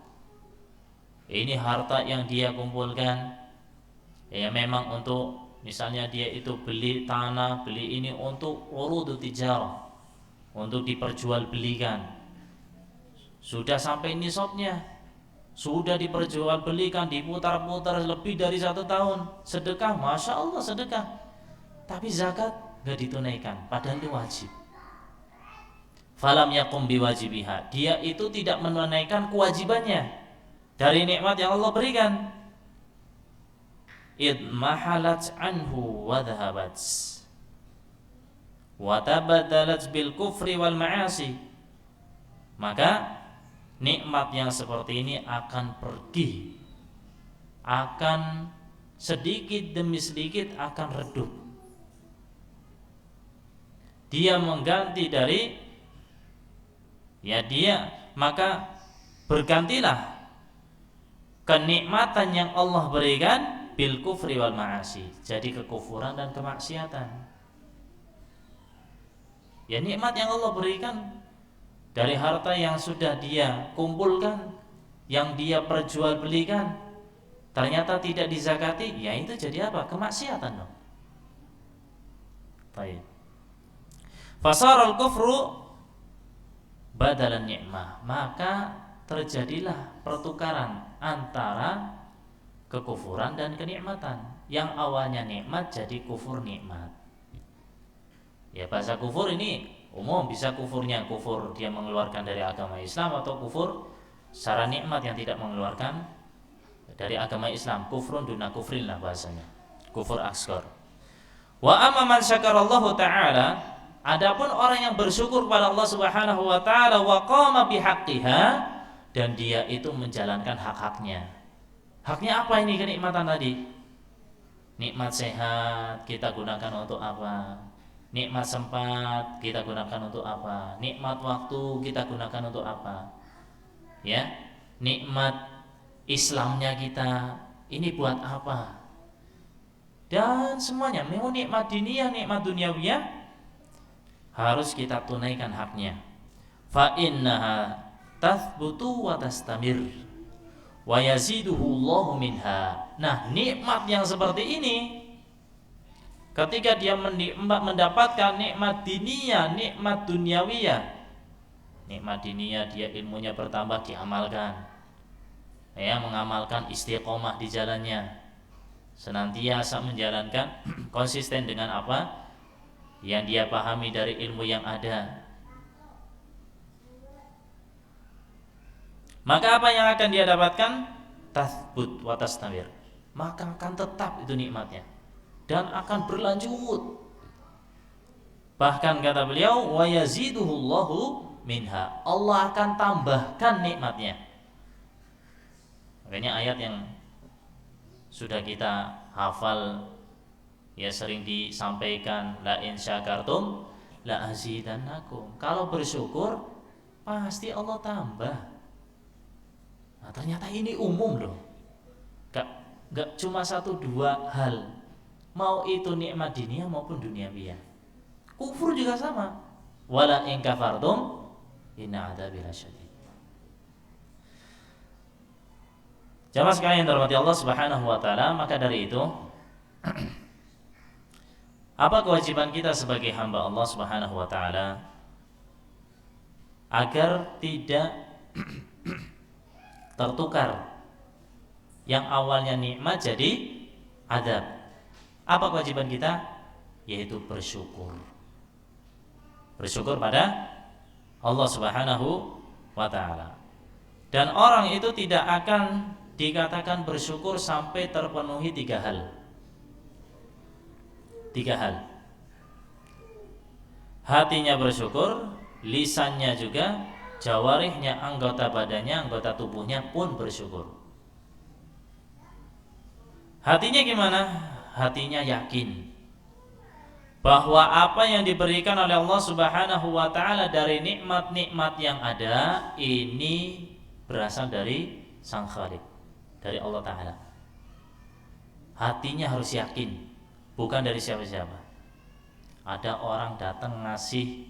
Ini harta yang dia kumpulkan, ya memang untuk misalnya dia itu beli tanah, beli ini untuk urudu tijarah, untuk diperjualbelikan. sudah sampai nisabnya, sudah diperjualbelikan, diputar-putar lebih dari 1 tahun, sedekah, masya Allah sedekah, tapi zakat nggak ditunaikan, padahal itu wajib. Falam yakum biwajibiha, dia itu tidak menunaikan kewajibannya dari nikmat yang Allah berikan. Id mahalat anhu wa dhahabat wa tabaddalat bil kufri wal ma'asi, maka nikmat yang seperti ini akan pergi, akan sedikit demi sedikit akan redup. Dia mengganti dari maka bergantilah kenikmatan yang Allah berikan bil kufri wal ma'asi, jadi kekufuran dan kemaksiatan. Ya, nikmat yang Allah berikan dari harta yang sudah dia kumpulkan, yang dia perjualbelikan, ternyata tidak dizakati, ya itu jadi apa? Kemaksiatan dong. Baik. Fasar al-kufru badalan nikmah, maka terjadilah pertukaran antara kekufuran dan kenikmatan. Yang awalnya nikmat jadi kufur nikmat. Ya, bahasa kufur ini umum, bisa kufurnya kufur dia mengeluarkan dari agama Islam, atau kufur secara nikmat yang tidak mengeluarkan dari agama Islam, kufrun duna kufrin lah bahasanya, kufur asghar. Wa amma man syakarallahu ta'ala, adapun orang yang bersyukur kepada Allah Subhanahu wa taala, wa qama bihaqqiha, dan dia itu menjalankan hak-haknya. Haknya apa ini kenikmatan tadi? Nikmat sehat kita gunakan untuk apa? Nikmat sempat kita gunakan untuk apa? Nikmat waktu kita gunakan untuk apa? Ya, nikmat Islamnya kita ini buat apa? Dan semuanya, mau nikmat diniyah, nikmat duniawiyah, harus kita tunaikan haknya. Fa innaha tathbutu wa tastamir wa yaziduhu Allahu minha. Nah, nikmat yang seperti ini, ketika dia mendapatkan nikmat diniyah, nikmat duniawiyah, nikmat diniyah dia ilmunya bertambah, diamalkan, ya, mengamalkan, istiqomah di jalannya, senantiasa menjalankan konsisten dengan apa yang dia pahami dari ilmu yang ada. Maka apa yang akan dia dapatkan? Tathbut wa tastamir, maka akan tetap itu nikmatnya dan akan berlanjut. Bahkan kata beliau, wa yaziduhullahu minha, Allah akan tambahkan nikmatnya. Makanya ayat yang sudah kita hafal, ya sering disampaikan, la in syakartum la azidannakum, kalau bersyukur pasti Allah tambah. Nah, ternyata ini umum loh, gak cuma 1-2 hal, mau itu nikmat dunia maupun duniawiyah. Kufur juga sama, wala in kafartum inna adzabi lasyadid. Jamaah sekalian yang dirahmati Allah Subhanahu wa taala, maka dari itu apa kewajiban kita sebagai hamba Allah Subhanahu wa taala agar tidak tertukar yang awalnya nikmat jadi adab? Apa kewajiban kita? Yaitu bersyukur. Bersyukur pada Allah Subhanahu wa taala. Dan orang itu tidak akan dikatakan bersyukur sampai terpenuhi 3 hal. 3 hal. Hatinya bersyukur, lisannya juga, jawarihnya, anggota badannya, anggota tubuhnya pun bersyukur. Hatinya gimana? Hatinya yakin bahwa apa yang diberikan oleh Allah Subhanahu wa taala dari nikmat-nikmat yang ada ini berasal dari Sang Khalik, dari Allah taala. Hatinya harus yakin, bukan dari siapa-siapa. Ada orang datang ngasih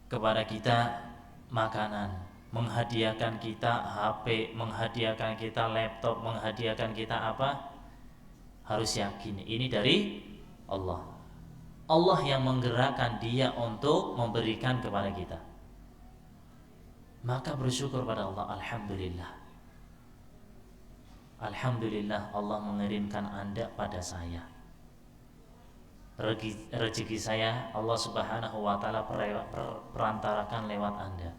kepada kita makanan, menghadiahkan kita HP, menghadiahkan kita laptop, menghadiahkan kita apa, harus yakin ini dari Allah. Allah yang menggerakkan dia untuk memberikan kepada kita. maka bersyukur pada Allah. Alhamdulillah, Alhamdulillah Allah mengirimkan Anda pada saya. Rezeki saya Allah Subhanahu wa taala perantarakan lewat Anda.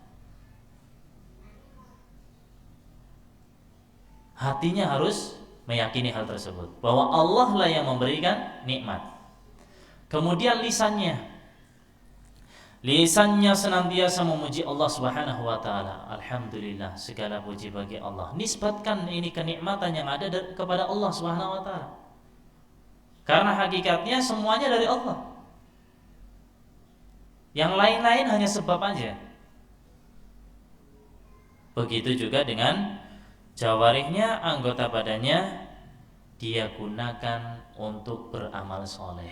Hatinya harus meyakini hal tersebut, bahwa Allah lah yang memberikan nikmat. Kemudian lisannya senantiasa memuji Allah Subhanahu wa taala. Alhamdulillah, segala puji bagi Allah. Nisbatkan ini kenikmatan yang ada kepada Allah Subhanahu wa taala. Karena hakikatnya semuanya dari Allah. Yang lain-lain hanya sebab aja. Begitu juga dengan jawarihnya, anggota badannya, dia gunakan untuk beramal soleh,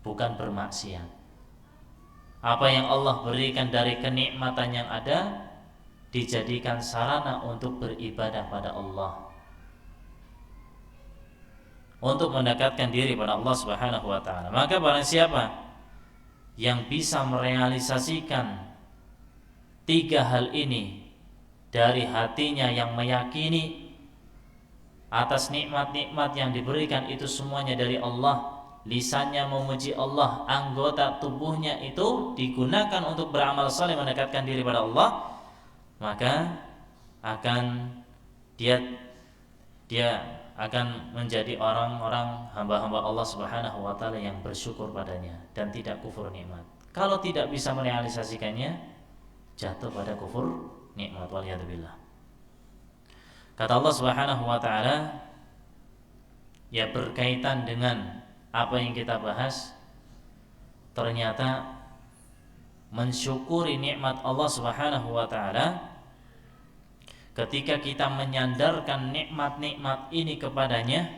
bukan bermaksiat. Apa yang Allah berikan dari kenikmatan yang ada dijadikan sarana untuk beribadah pada Allah, untuk mendekatkan diri pada Allah Subhanahu wa taala. Maka barang siapa yang bisa merealisasikan tiga hal ini dari hatinya, yang meyakini atas nikmat-nikmat yang diberikan itu semuanya dari Allah, lisannya memuji Allah, anggota tubuhnya itu digunakan untuk beramal saleh mendekatkan diri pada Allah, maka akan dia akan menjadi orang-orang hamba-hamba Allah Subhanahu wa taala yang bersyukur padanya dan tidak kufur nikmat. Kalau tidak bisa merealisasikannya, jatuh pada kufur nikmat, waliyadzubillah. Kata Allah Subhanahu wa taala, ya berkaitan dengan apa yang kita bahas, ternyata mensyukuri nikmat Allah Subhanahu wa taala, ketika kita menyandarkan nikmat-nikmat ini kepadanya,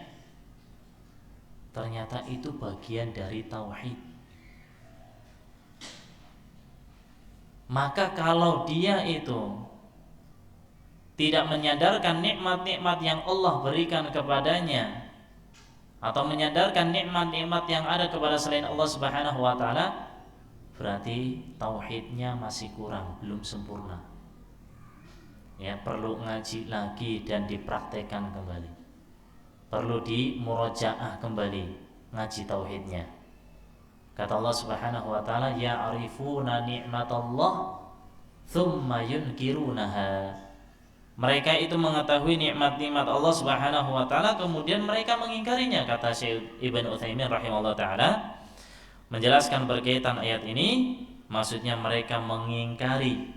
ternyata itu bagian dari tauhid. Maka kalau dia itu tidak menyandarkan nikmat-nikmat yang Allah berikan kepadanya, atau menyandarkan nikmat-nikmat yang ada kepada selain Allah Subhanahu wa taala, berarti tauhidnya masih kurang, belum sempurna. Ya, perlu ngaji lagi dan dipraktekkan kembali. Perlu dimurojaah kembali ngaji tauhidnya. Kata Allah Subhanahu wa taala, ya'rifuna ni'matallah tsumma yunkirunaha. Mereka itu mengetahui nikmat-nikmat Allah Subhanahu wa taala, kemudian mereka mengingkarinya. Kata Syekh Ibnu Utsaimin rahimahullah taala menjelaskan berkaitan ayat ini, maksudnya mereka mengingkari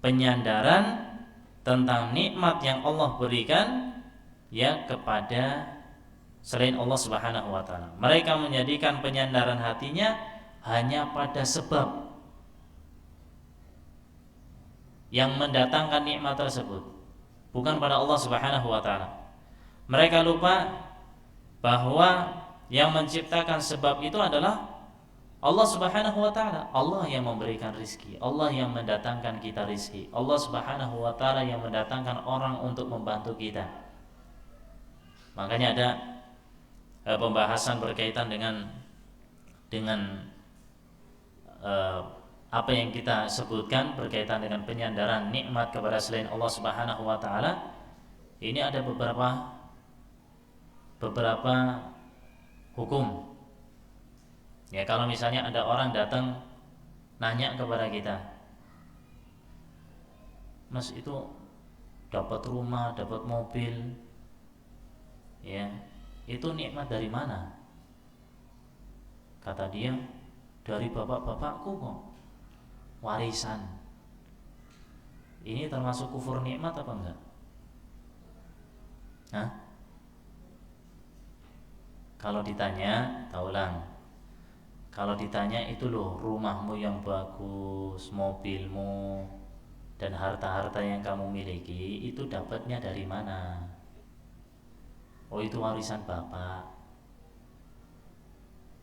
penyandaran tentang nikmat yang Allah berikan ya kepada selain Allah Subhanahu wa taala. Mereka menjadikan penyandaran hatinya hanya pada sebab yang mendatangkan nikmat tersebut, bukan pada Allah Subhanahu wa taala. Mereka lupa bahwa yang menciptakan sebab itu adalah Allah Subhanahu wa taala. Allah yang memberikan rizki, Allah yang mendatangkan kita rizki, Allah Subhanahu wa taala yang mendatangkan orang untuk membantu kita. Makanya ada pembahasan berkaitan dengan apa yang kita sebutkan berkaitan dengan penyandaran nikmat kepada selain Allah Subhanahu wa taala. Ini ada beberapa hukum. Ya, kalau misalnya ada orang datang nanya kepada kita, "Mas, itu dapat rumah, dapat mobil, ya, itu nikmat dari mana?" Kata dia, "Dari bapak-bapakku kok, warisan." Ini termasuk kufur nikmat apa enggak? Hah? Kalau ditanya, tak ulang. Kalau ditanya itu loh, rumahmu yang bagus, mobilmu, dan harta-harta yang kamu miliki itu dapatnya dari mana? Oh, itu warisan bapak.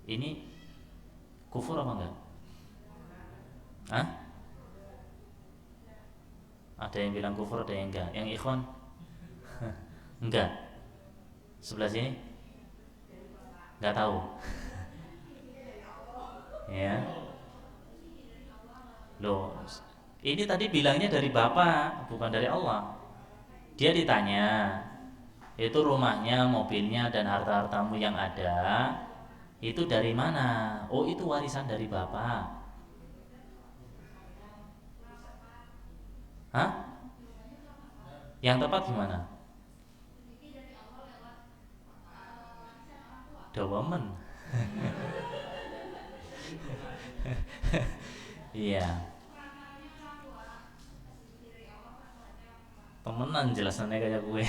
Ini kufur apa enggak? Hah? Ada yang bilang kufur, ada yang enggak. Yang ikhwan? Enggak. Sebelah sini? Enggak tahu. Ya. Loh, ini tadi bilangnya dari bapak, bukan dari Allah. Dia ditanya, itu rumahnya, mobilnya, dan harta-hartamu yang ada, itu dari mana? Oh, itu warisan dari bapak. Hah? Yang tepat gimana? The woman. Iya, temenan jelasannya kayak gue.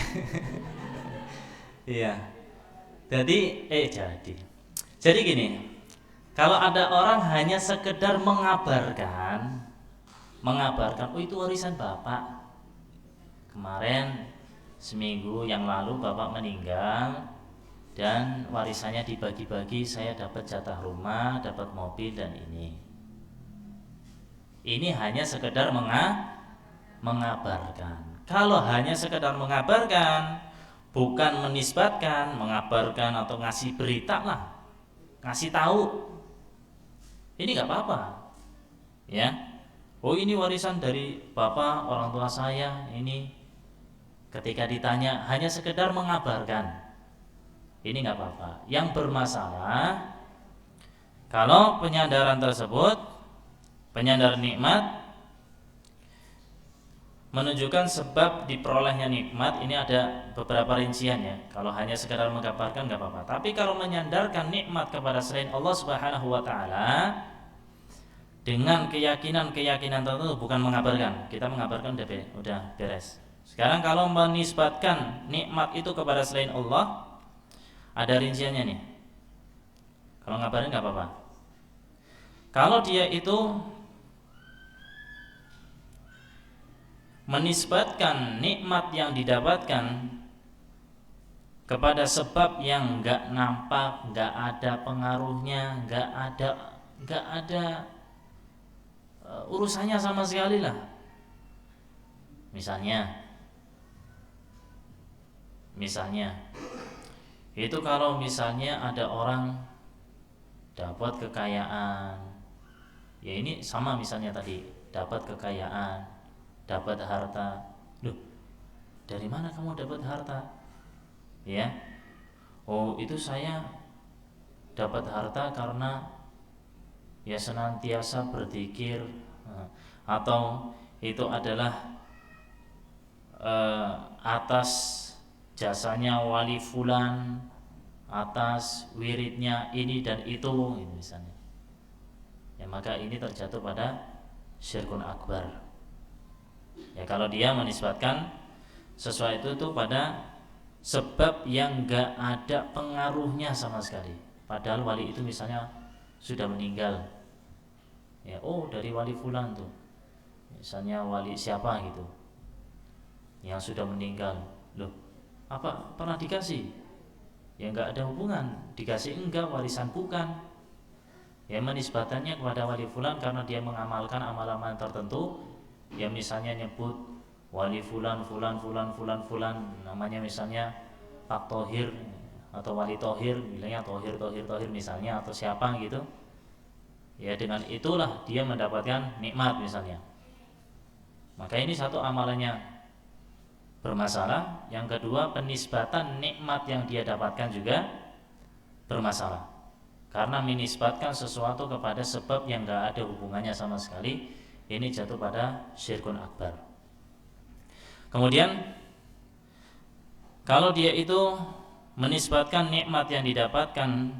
Iya. Jadi gini, kalau ada orang hanya sekedar mengabarkan, oh itu warisan bapak. Kemarin seminggu yang lalu bapak meninggal dan warisannya dibagi-bagi, saya dapat jatah rumah, dapat mobil dan ini. Ini hanya sekedar mengabarkan. Kalau hanya sekedar mengabarkan, bukan menisbatkan, mengabarkan atau ngasih berita lah, ngasih tahu, ini nggak apa-apa, ya. Oh ini warisan dari bapak orang tua saya ini. Ketika ditanya hanya sekedar mengabarkan, ini nggak apa-apa. Yang bermasalah kalau penyandaran tersebut, penyandar nikmat, menunjukkan sebab diperolehnya nikmat. Ini ada beberapa rincian ya. Kalau hanya sekedar menggambarkan nggak apa-apa. Tapi kalau menyandarkan nikmat kepada selain Allah Subhanahu wa taala dengan keyakinan-keyakinan tertentu, bukan mengabarkan. Kita mengabarkan udah beres. Sekarang kalau menisbatkan nikmat itu kepada selain Allah, ada rinciannya nih. Kalau ngabarin nggak apa-apa. Kalau dia itu menisbatkan nikmat yang didapatkan kepada sebab yang nggak nampak, nggak ada pengaruhnya, nggak ada urusannya sama sekali lah. Misalnya itu kalau misalnya ada orang dapat kekayaan, ya ini sama misalnya tadi dapat kekayaan, dapat harta. Loh, dari mana kamu dapat harta? Ya, oh itu saya dapat harta karena ya senantiasa berzikir. Atau itu adalah atas jasanya wali fulan, atas wiridnya ini dan itu misalnya. Ya maka ini terjatuh pada syirkun akbar. Ya kalau dia menisbatkan sesuatu itu pada sebab yang gak ada pengaruhnya sama sekali, padahal wali itu misalnya sudah meninggal. Ya oh dari wali fulan tuh, misalnya wali siapa gitu yang sudah meninggal. Loh, apa pernah dikasih? Ya nggak ada hubungan, dikasih enggak, warisan bukan. Ya menisbatannya kepada wali fulan karena dia mengamalkan amalan tertentu. Ya misalnya nyebut wali fulan fulan fulan fulan fulan, namanya misalnya Pak Tohir atau wali Tohir, bilangnya Tohir Tohir Tohir misalnya, atau siapa gitu. Ya dengan itulah dia mendapatkan nikmat misalnya. Maka ini satu amalannya bermasalah. Yang kedua, penisbatan nikmat yang dia dapatkan juga bermasalah, karena menisbatkan sesuatu kepada sebab yang gak ada hubungannya sama sekali. Ini jatuh pada syirkun akbar. Kemudian kalau dia itu menisbatkan nikmat yang didapatkan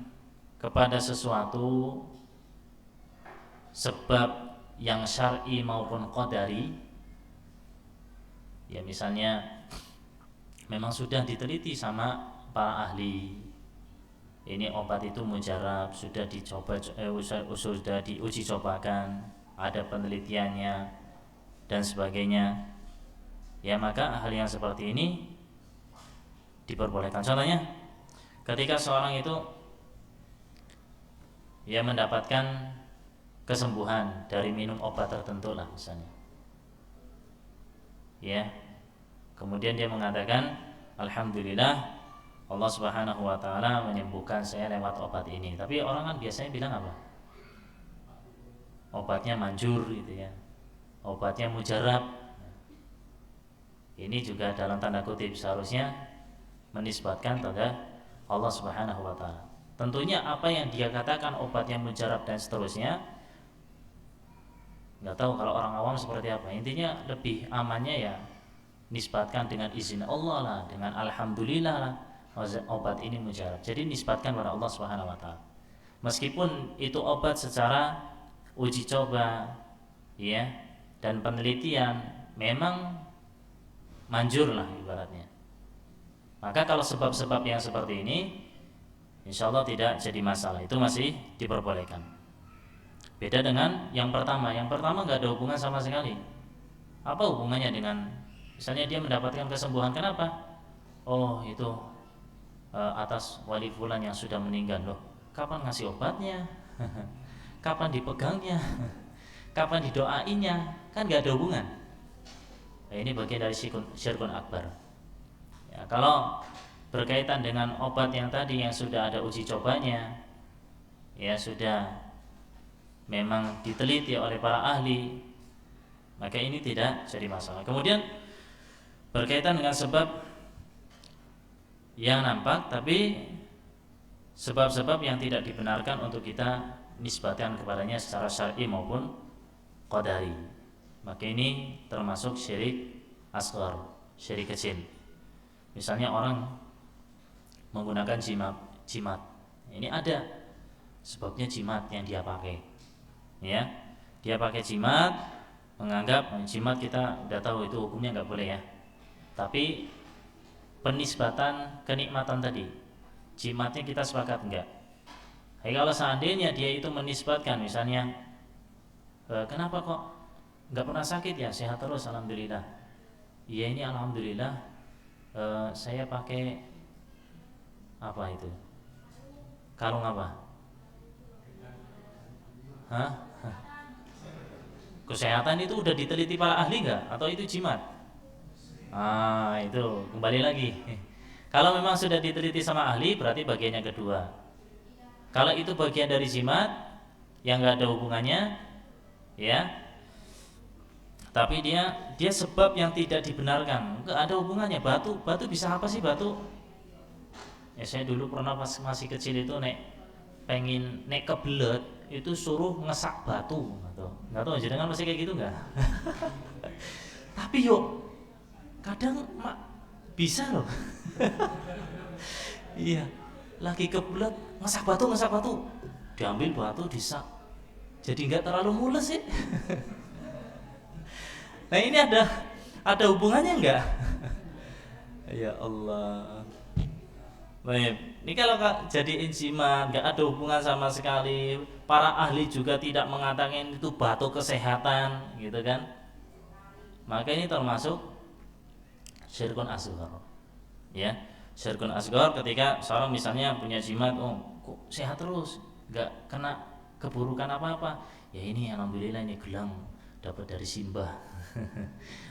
kepada sesuatu sebab yang syar'i maupun qadari, ya misalnya memang sudah diteliti sama para ahli, ini obat itu mujarab, sudah dicoba, sudah diuji cobakan, ada penelitiannya dan sebagainya. Ya maka hal yang seperti ini diperbolehkan. Contohnya ketika seorang itu ya mendapatkan kesembuhan dari minum obat tertentu lah misalnya, ya kemudian dia mengatakan alhamdulillah Allah Subhanahu wa taala menyembuhkan saya lewat obat ini. Tapi orang kan biasanya bilang apa? obatnya manjur gitu ya, obatnya mujarab. Ini juga dalam tanda kutip seharusnya menisbatkan pada Allah Subhanahu wa taala. Tentunya apa yang dia katakan obatnya mujarab dan seterusnya, nggak tahu kalau orang awam seperti apa. Intinya lebih amannya ya nisbatkan dengan izin Allah lah, dengan alhamdulillah lah, obat ini mujarab. Jadi nisbatkan pada Allah Subhanahu wa taala. Meskipun itu obat secara uji coba ya dan penelitian memang manjur lah ibaratnya. Maka kalau sebab-sebab yang seperti ini insya Allah tidak jadi masalah, itu masih diperbolehkan. Beda dengan yang pertama. Yang pertama nggak ada hubungan sama sekali. Apa hubungannya dengan misalnya dia mendapatkan kesembuhan? Kenapa? Oh itu atas wali fulan yang sudah meninggal. Loh, kapan ngasih obatnya? Kapan dipegangnya? Kapan didoainya? Kan nggak ada hubungan. Nah, ini bagian dari syirkun akbar ya. Kalau berkaitan dengan obat yang tadi yang sudah ada uji cobanya ya, sudah memang diteliti oleh para ahli, maka ini tidak jadi masalah. Kemudian berkaitan dengan sebab yang nampak tapi sebab-sebab yang tidak dibenarkan untuk kita nisbatkan kepadanya secara syar'i maupun qadari, maka ini termasuk syirik asghar, syirik kecil. Misalnya orang menggunakan jimat. Ini ada sebabnya jimat yang dia pakai. Ya, dia pakai jimat, menganggap jimat kita udah tahu itu hukumnya nggak boleh ya. Tapi penisbatan kenikmatan tadi, jimatnya kita sepakat enggak. Kalau seandainya dia itu menisbatkan misalnya kenapa kok nggak pernah sakit ya, sehat terus alhamdulillah. Iya ini alhamdulillah saya pakai apa itu, kalung apa? Hah? Kesehatan itu udah diteliti para ahli nggak? Atau itu jimat? Itu kembali lagi. Kalau memang sudah diteliti sama ahli berarti bagian yang kedua. Kalau itu bagian dari jimat yang nggak ada hubungannya ya, tapi dia sebab yang tidak dibenarkan, nggak ada hubungannya. Batu bisa apa sih batu? Ya saya dulu pernah pas masih kecil itu pengen kebelet itu suruh ngesak batu, nggak tahu jenengan masih kayak gitu nggak? Tapi yuk kadang bisa loh. Iya, lagi kebelet ngesak batu, diambil batu disak, jadi nggak terlalu mules sih. Nah ini ada hubungannya nggak? Ya Allah. Baik, ini kalau jadi jimat nggak ada hubungan sama sekali. Para ahli juga tidak mengatakan itu batu kesehatan, gitu kan? Maka ini termasuk syirkun asghar. Ya, syirkun asghar ketika seorang misalnya punya jimat, oh kok sehat terus, nggak kena keburukan apa-apa. Ya ini alhamdulillah ini gelang dapat dari Simbah,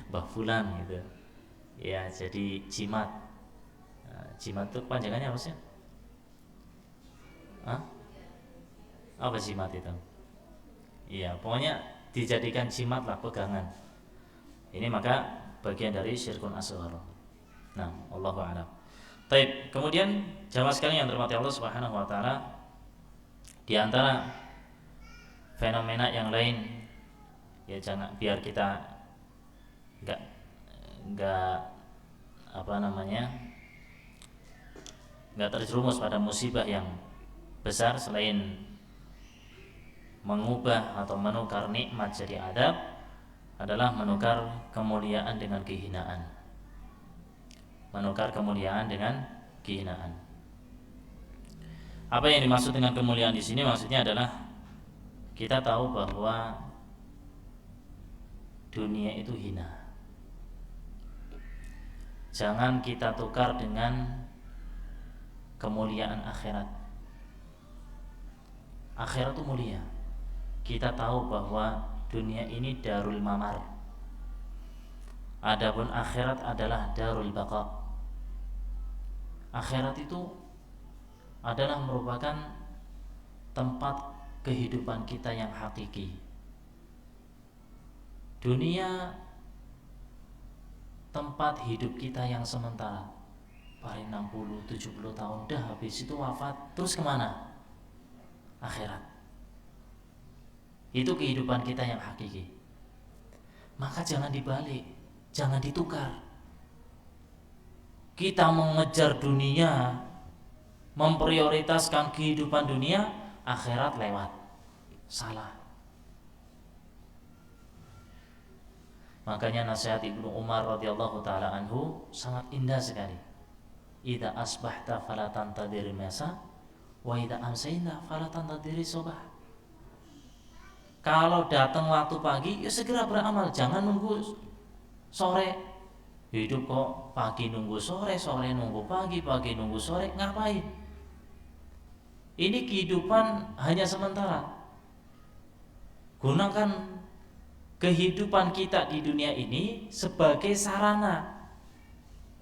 Mbah Fulan gitu. Ya jadi jimat. Jimat itu panjangannya apa sih? Apa jimat itu? Iya, pokoknya dijadikan jimat lah, pegangan. Ini maka bagian dari syirkun asghar. Nah, Allahu a'lam. Baik, kemudian jamaah sekalian yang dirahmati Allah Subhanahu wa taala, di antara fenomena yang lain ya, jangan biar kita enggak nggak terjerumus pada musibah yang besar. Selain mengubah atau menukar nikmat jadi adab, adalah menukar kemuliaan dengan kehinaan. Menukar kemuliaan dengan kehinaan. Apa yang dimaksud dengan kemuliaan di sini? Maksudnya adalah kita tahu bahwa dunia itu hina. Jangan kita tukar dengan kemuliaan akhirat. Akhirat itu mulia. Kita tahu bahwa dunia ini darul mamar, adapun akhirat adalah darul baqa. Akhirat itu adalah merupakan tempat kehidupan kita yang hakiki. Dunia tempat hidup kita yang sementara, paling 60-70 tahun, dah habis itu wafat, terus kemana? Akhirat. Itu kehidupan kita yang hakiki. Maka jangan dibalik, jangan ditukar. Kita mengejar dunia, memprioritaskan kehidupan dunia, akhirat lewat. Salah. Makanya nasihat Ibnu Umar radhiyallahu taala anhu sangat indah sekali. Idza asbahta fala tantadhir masa wa idza amsayta fala tantadhir subah. Kalau datang waktu pagi, ya segera beramal, jangan nunggu sore. Hidup kok pagi nunggu sore, sore nunggu pagi, pagi nunggu sore, ngapain? Ini kehidupan hanya sementara. Gunakan kehidupan kita di dunia ini sebagai sarana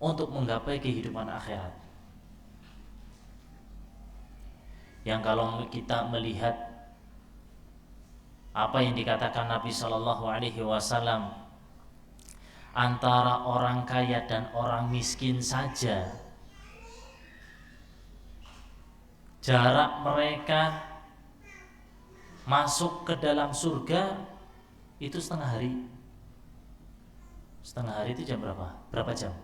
untuk menggapai kehidupan akhirat. Yang kalau kita melihat apa yang dikatakan Nabi Shallallahu Alaihi Wasallam, antara orang kaya dan orang miskin saja jarak mereka masuk ke dalam surga itu setengah hari. Setengah hari itu jam berapa? Berapa jam?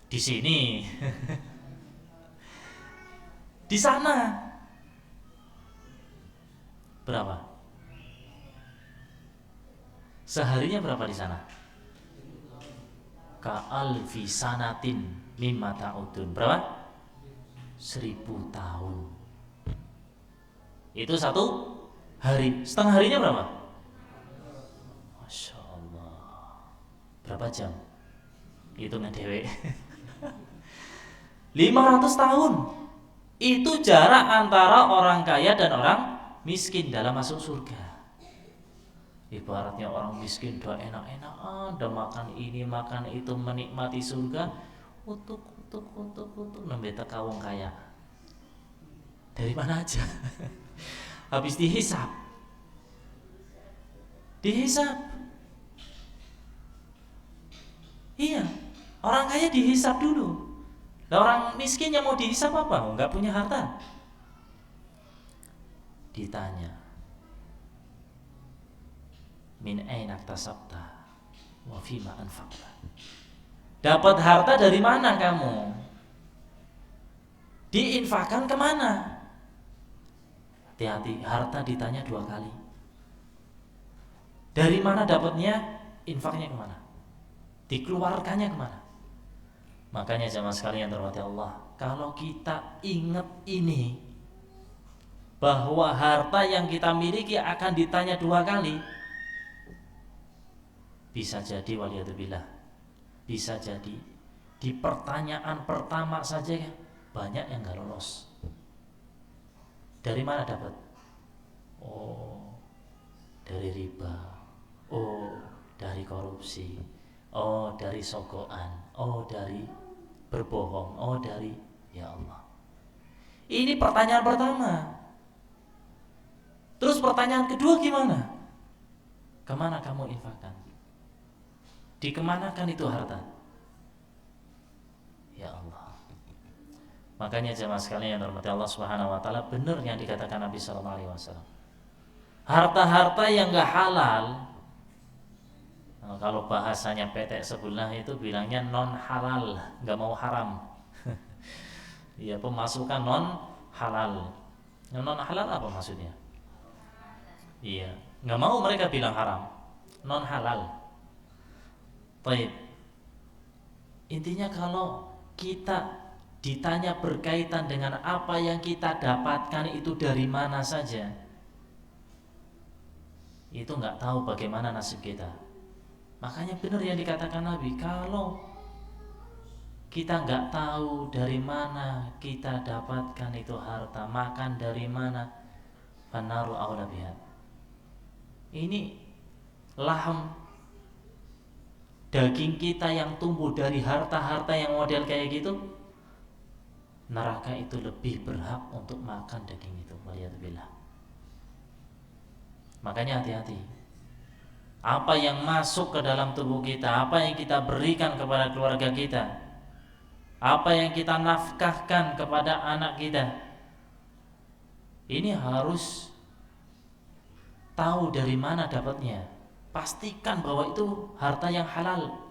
Di sini. Di sana berapa? Seharinya berapa di sana? Ka'alfi sanatin mimma ta'udun. Berapa? 1000 tahun. Itu satu hari. Setengah harinya berapa? Masya Allah. Berapa jam? Hitungnya dewe. 500 tahun. Itu jarak antara orang kaya dan orang miskin dalam masuk surga. Ibaratnya orang miskin udah enak-enakan, udah makan ini makan itu, menikmati surga, utuk nembeta kawong kaya. Dari mana aja? Habis dihisap. Iya, orang kaya dihisap dulu. Nah, orang miskin yang mau dihisap apa? Enggak punya harta. Ditanya, min aina tasabta wa fima anfaqta. Dapat harta dari mana kamu? Diinfakkan kemana? Hati-hati, harta ditanya 2 kali. Dari mana dapatnya? Infaknya kemana? Dikeluarkannya kemana? Makanya jamaah sekalian terhormati Allah, kalau kita ingat ini, bahwa harta yang kita miliki akan ditanya 2 kali, bisa jadi waliyadzubillah, bisa jadi di pertanyaan pertama saja banyak yang gak lolos. Dari mana dapat? Oh, dari riba. Oh, dari korupsi. Oh, dari sogokan. Oh, dari berbohong. Oh, dari, ya Allah. Ini pertanyaan pertama. Terus pertanyaan kedua gimana? Kemana kamu infakkan? Dikemanakan itu harta? Ya Allah. Makanya jemaah sekalian yang dirahmati Allah Subhanahu wa taala, benar yang dikatakan Nabi sallallahu alaihi wasallam. Harta-harta yang enggak halal, kalau bahasanya PT sebelah itu bilangnya non halal, enggak mau haram. Iya, pemasukan non halal. Non halal apa maksudnya? Iya, enggak mau mereka bilang haram. Non halal. Baik. Intinya kalau kita ditanya berkaitan dengan apa yang kita dapatkan itu dari mana saja, itu nggak tahu bagaimana nasib kita. Makanya benar yang dikatakan Nabi, kalau kita nggak tahu dari mana kita dapatkan itu harta, makan dari mana, fanaru aula biha. Ini laham daging kita yang tumbuh dari harta-harta yang model kayak gitu, neraka itu lebih berhak untuk makan daging itu. Waliyadzubillah. Makanya hati-hati. apa yang masuk ke dalam tubuh kita, apa yang kita berikan kepada keluarga kita, apa yang kita nafkahkan kepada anak kita. Ini harus tahu dari mana dapatnya. Pastikan bahwa itu harta yang halal.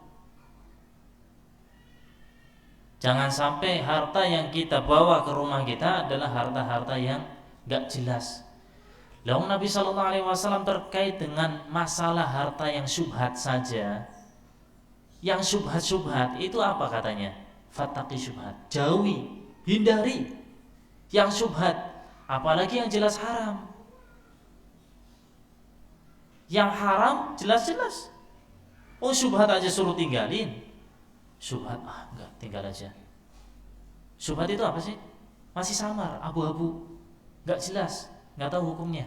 Jangan sampai harta yang kita bawa ke rumah kita adalah harta-harta yang gak jelas. Lalu Nabi SAW terkait dengan masalah harta yang syubhat saja, yang syubhat-syubhat itu apa katanya? Fattaqi syubhat, jauhi, hindari yang syubhat, apalagi yang jelas haram. Yang haram jelas-jelas. Oh syubhat aja suruh tinggalin. Syubhat, enggak, tinggal aja. Syubhat itu apa sih? Masih samar, abu-abu, enggak jelas, enggak tahu hukumnya.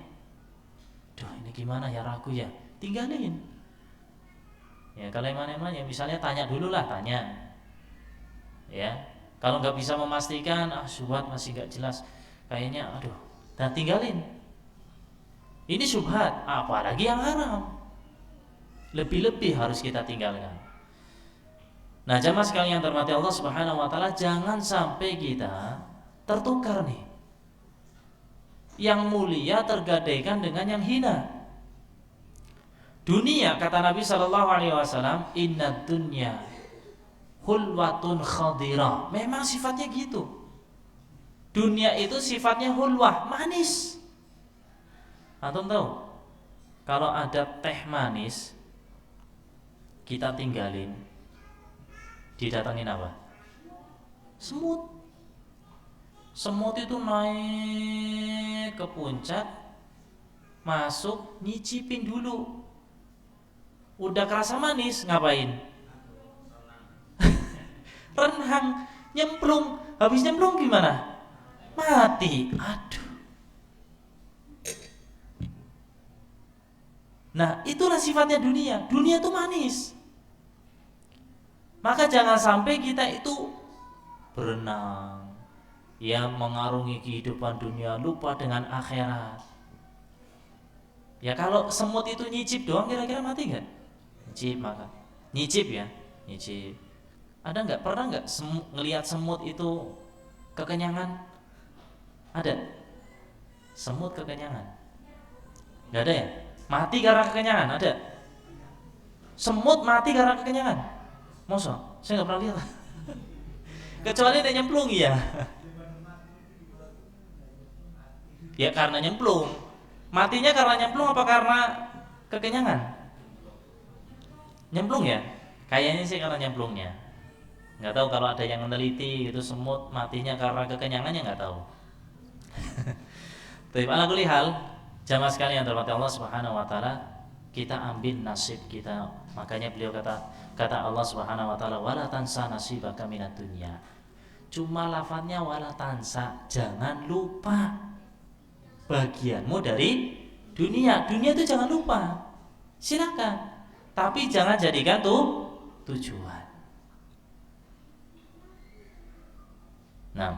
Duh, ini gimana ya, ragu ya, tinggalin. Ya kalau eman-eman ya misalnya tanya dulu lah, tanya. Ya, kalau nggak bisa memastikan, syubhat masih nggak jelas, kayaknya, aduh, dan tinggalin. Ini syubhat, apalagi yang haram, lebih-lebih harus kita tinggalkan. Nah, jamaah sekalian yang terhormati Allah Subhanahu Wa Taala, jangan sampai kita tertukar nih. Yang mulia tergadaikan dengan yang hina. Dunia, kata Nabi Shallallahu Alaihi Wasallam, inna dunya hulwatun khadira. Memang sifatnya gitu. Dunia itu sifatnya hulwah, manis. Antum tahu, kalau ada teh manis kita tinggalin, didatangin apa? Semut. Semut itu naik ke puncak, masuk, nyicipin dulu. Udah kerasa manis, ngapain? Renang, nyemplung. Habis nyemplung gimana? Mati. Aduh. Nah, itulah sifatnya dunia. Dunia itu manis. Maka jangan sampai kita itu berenang, ya, mengarungi kehidupan dunia, lupa dengan akhirat. Ya kalau semut itu nyicip doang, kira-kira mati nggak? Nyicip, maka nyicip ya, nyicip. Ada nggak, pernah nggak ngelihat semut itu kekenyangan? Ada? Semut kekenyangan? Nggak ada ya? Mati karena kekenyangan? Ada? Semut mati karena kekenyangan? Masa? Saya nggak pernah lihat. Kecuali dia nyemplung ya. Ya karena nyemplung. Matinya karena nyemplung apa karena kekenyangan? Nyemplung ya? Kayaknya sih karena nyemplungnya. Nggak tahu kalau ada yang meneliti itu semut matinya karena kekenyangannya, nggak tahu. Tapi ala kulli hal, jamaah sekalian yang terhormati Allah Subhanahu Wa Taala, kita ambil nasib kita. Makanya beliau kata Allah Subhanahu Wa Taala, wala tansa nasibaka minad dunya. Cuma lafadznya wala tansa, jangan lupa bagianmu dari dunia. Dunia itu jangan lupa, silakan, tapi jangan jadikan tujuan. Nah,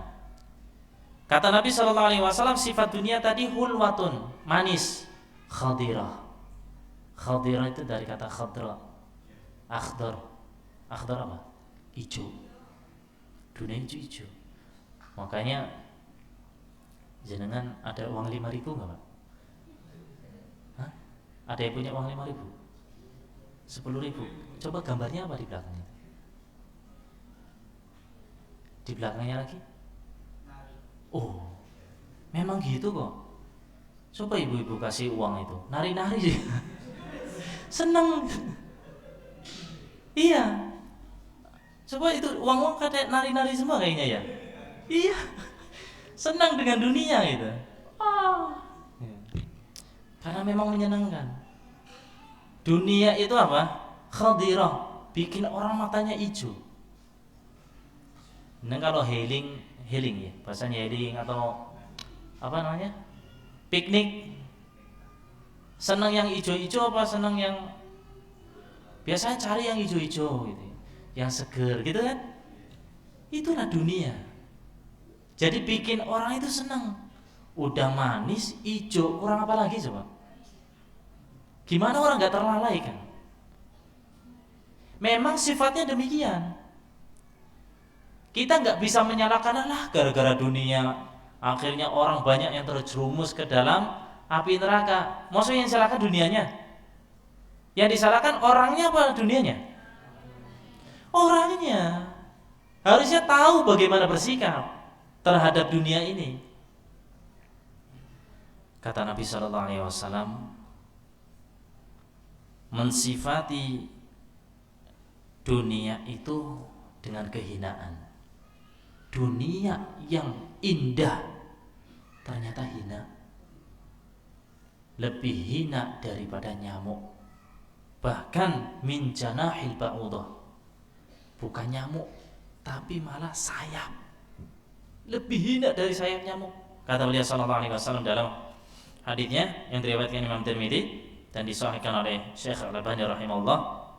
kata Nabi Shallallahu Alaihi Wasallam, sifat dunia tadi hulwatun, manis, khadirah. Khadirah itu dari kata khadra, akhdar. Akhdar apa? Hijau. Dunia hijau. Makanya jenengan ada uang 5.000 nggak Pak? Hah? Ada yang punya uang 5.000? 10.000? Coba gambarnya apa di belakangnya? Di belakangnya lagi? Oh, memang gitu kok. Coba ibu-ibu kasih uang itu, nari-nari. Seneng. Iya. Coba itu uang-uang kayak nari-nari semua kayaknya ya. Iya. Senang dengan dunia gitu. Karena memang menyenangkan. Dunia itu apa? Khadirah, bikin orang matanya hijau. Nah kalau healing ya, bahasanya healing atau apa namanya? Piknik. Senang yang hijau-hijau apa senang yang biasanya cari yang hijau-hijau gitu, yang seger gitu kan? Itulah dunia. Jadi bikin orang itu senang. Udah manis, hijau, kurang apa lagi coba? Gimana orang nggak terlalaikan? Memang sifatnya demikian. Kita nggak bisa menyalahkan Allah gara-gara dunia akhirnya orang banyak yang terjerumus ke dalam api neraka. Maksudnya yang disalahkan dunianya? Yang disalahkan orangnya apa dunianya? Orangnya. Harusnya tahu bagaimana bersikap terhadap dunia ini. Kata Nabi Shallallahu Alaihi Wasallam, mensifati dunia itu dengan kehinaan. Dunia yang indah ternyata hina, lebih hina daripada nyamuk, bahkan min janahil ba'udah, bukan nyamuk tapi malah sayap, lebih hina dari sayap nyamuk. Kata beliau sallallahu alaihi wasallam dalam hadisnya yang diriwayatkan Imam Tirmidzi dan disahihkan oleh Syekh Al-Albani rahimahullah.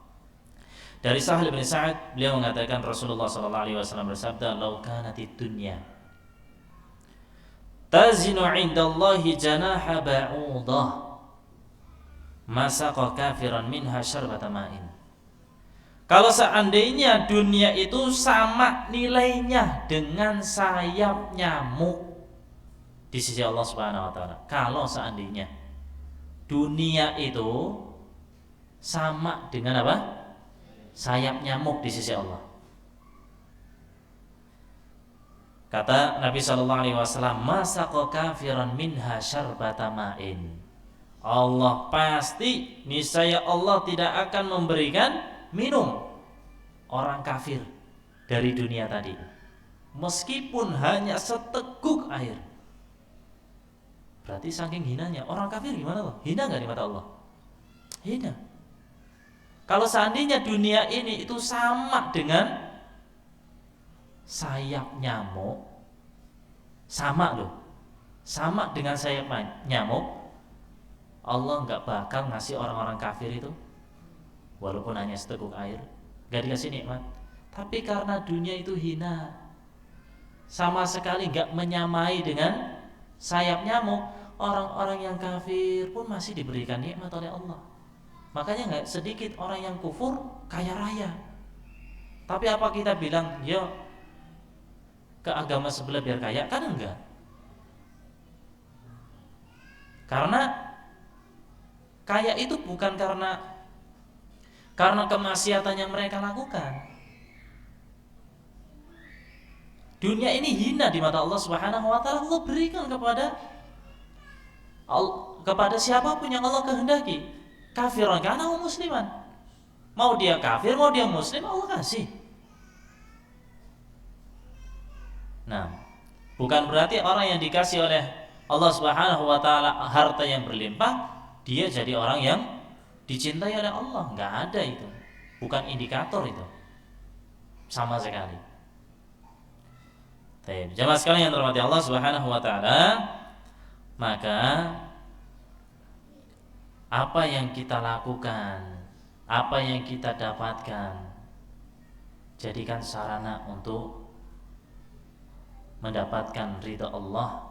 Dari Sahal bin Sa'ad, beliau mengatakan Rasulullah sallallahu alaihi wasallam bersabda, "Lau kanatid dunya tazinu 'indallahi janaha ba'udah, masaqa kafiran minha syarbata ma'in." Kalau seandainya dunia itu sama nilainya dengan sayap nyamuk di sisi Allah Subhanahu wa taala. Kalau seandainya dunia itu sama dengan apa? Sayap nyamuk di sisi Allah. Kata Nabi sallallahu alaihi wasallam, "Masaqa kafiran minha syarbata ma'in." Allah pasti, niscaya Allah tidak akan memberikan minum orang kafir dari dunia tadi, meskipun hanya seteguk air. Berarti saking hinanya orang kafir gimana loh? Hina nggak di mata Allah? Hina. Kalau seandainya dunia ini itu sama dengan sayap nyamuk, sama loh, sama dengan sayap nyamuk, Allah nggak bakal ngasih orang-orang kafir itu, walaupun hanya seteguk air, nggak dikasih nikmat. Tapi karena dunia itu hina, sama sekali nggak menyamai dengan sayap nyamuk, orang-orang yang kafir pun masih diberikan nikmat oleh Allah. Makanya nggak sedikit orang yang kufur kaya raya. Tapi apa kita bilang, yo ke agama sebelah biar kaya? Kan enggak. Karena kaya itu bukan karena kemaksiatan yang mereka lakukan. Dunia ini hina di mata Allah Subhanahu wa taala. Allah berikan kepada siapapun yang Allah kehendaki. Kafiran kana musliman. Mau dia kafir, mau dia muslim, Allah kasih. Nah, bukan berarti orang yang dikasih oleh Allah Subhanahu wa taala harta yang berlimpah, dia jadi orang yang dicintai oleh Allah. Enggak ada itu. Bukan indikator itu. Sama sekali. Baik, jemaah sekalian yang dirahmati Allah Subhanahu wa taala, maka apa yang kita lakukan, apa yang kita dapatkan, jadikan sarana untuk mendapatkan ridha Allah,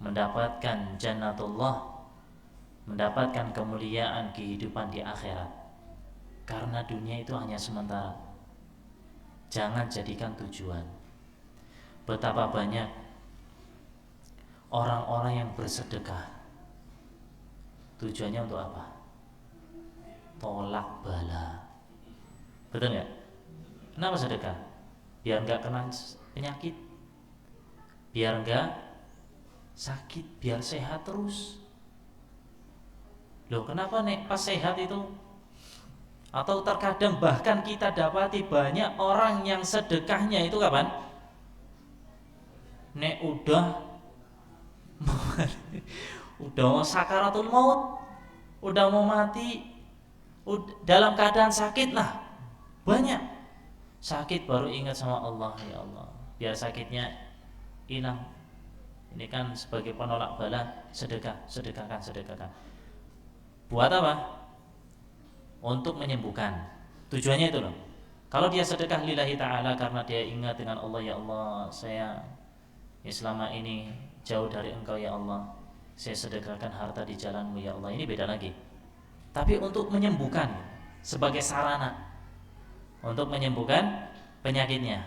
mendapatkan jannatullah, mendapatkan kemuliaan kehidupan di akhirat. Karena dunia itu hanya sementara. Jangan jadikan tujuan. Betapa banyak orang-orang yang bersedekah, tujuannya untuk apa? Tolak bala. Betul nggak? Kenapa sedekah? Biar nggak kena penyakit, biar nggak sakit, biar sehat terus. Loh, kenapa nek pas sehat itu? Atau terkadang bahkan kita dapati banyak orang yang sedekahnya itu kapan? Nek udah mau sakaratul maut, udah mau mati, dalam keadaan sakit lah. Banyak sakit baru ingat sama Allah, ya Allah, biar sakitnya hilang. Ini kan sebagai penolak bala, sedekahkan. Buat apa? Untuk menyembuhkan. Tujuannya itu loh. Kalau dia sedekah lillahi ta'ala karena dia ingat dengan Allah, ya Allah, saya selama ini jauh dari Engkau ya Allah, saya sedekahkan harta di jalan-Mu ya Allah, ini beda lagi. tapi untuk menyembuhkan, sebagai sarana untuk menyembuhkan penyakitnya.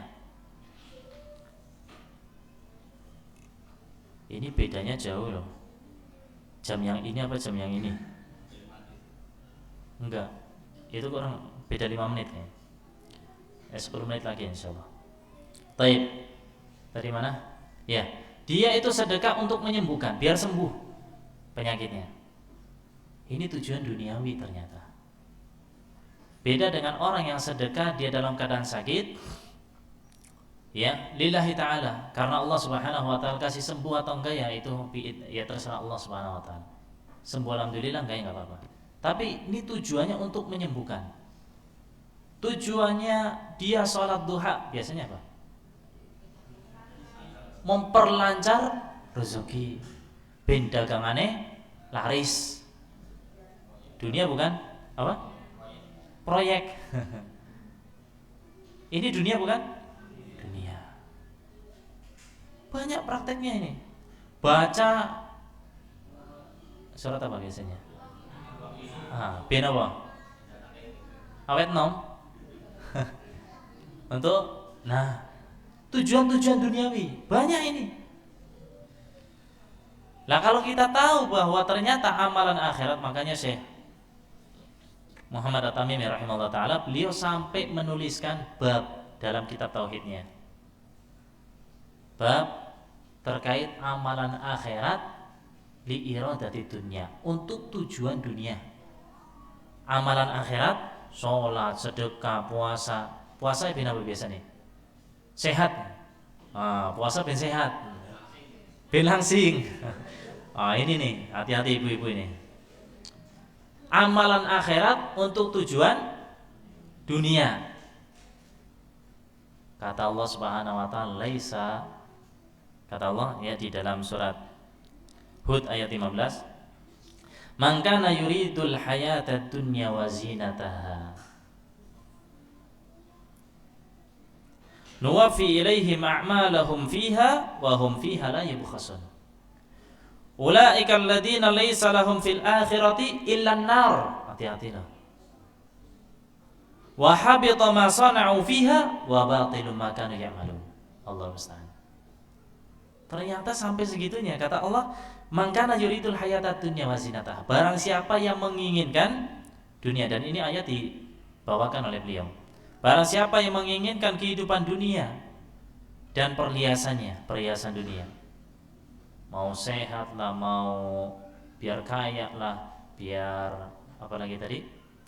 Ini bedanya jauh loh. Jam yang ini apa jam yang ini? Enggak, itu kurang beda 5 menit ya. 10 menit lagi insyaallah. Taib. Dari mana? Ya, dia itu sedekah untuk menyembuhkan, biar sembuh penyakitnya. Ini tujuan duniawi ternyata. Beda dengan orang yang sedekah dia dalam keadaan sakit, ya, lillahi ta'ala, karena Allah subhanahu wa ta'ala kasih sembuh atau enggak ya itu ya terserah Allah subhanahu wa ta'ala. Sembuh alhamdulillah, enggak ya enggak apa-apa. Tapi ini tujuannya untuk menyembuhkan. Tujuannya dia sholat duha biasanya apa? Memperlancar rezeki, ben dagangane laris. Dunia bukan apa? Proyek. Ini dunia bukan? Dunia. Banyak prakteknya ini. Baca surat apa biasanya? Ben apa? Awet nom. Untuk tujuan-tujuan duniawi banyak ini. Nah kalau kita tahu bahwa ternyata amalan akhirat, makanya Syekh Muhammad At-Tamimi rahimahullah ta'ala, beliau sampai menuliskan bab dalam kitab tauhidnya, bab terkait amalan akhirat li iradati dunya, untuk tujuan dunia. Amalan akhirat, sholat, sedekah, puasa. Puasa ben apa biasa nih? Sehat. Puasa ben sehat, ben langsing. Ini nih, hati-hati ibu-ibu ini. Amalan akhirat untuk tujuan dunia. Kata Allah Subhanahu wa taala, laisa, kata Allah ya di dalam surat Hud ayat 15, man kana yuridul hayatad dunya wa zinataha nuwaffi ilaihim a'malahum fiha wa hum fiha la yubkhasun. Ulaika alladziina laisa lahum fil akhirati illa an-nar. Hati-hati loh. Wa habita ma sana'u fiha wa batilun ma kanu ya'malun. Allah musta'an. Ternyata sampai segitunya kata Allah, man kana yuridul hayatad dunya wa zinataha. Barang siapa yang menginginkan dunia, dan ini ayat dibawakan oleh beliau. Barang siapa yang menginginkan kehidupan dunia dan perhiasannya, perhiasan dunia, mau sehat lah, mau biar kaya lah, biar apa lagi tadi,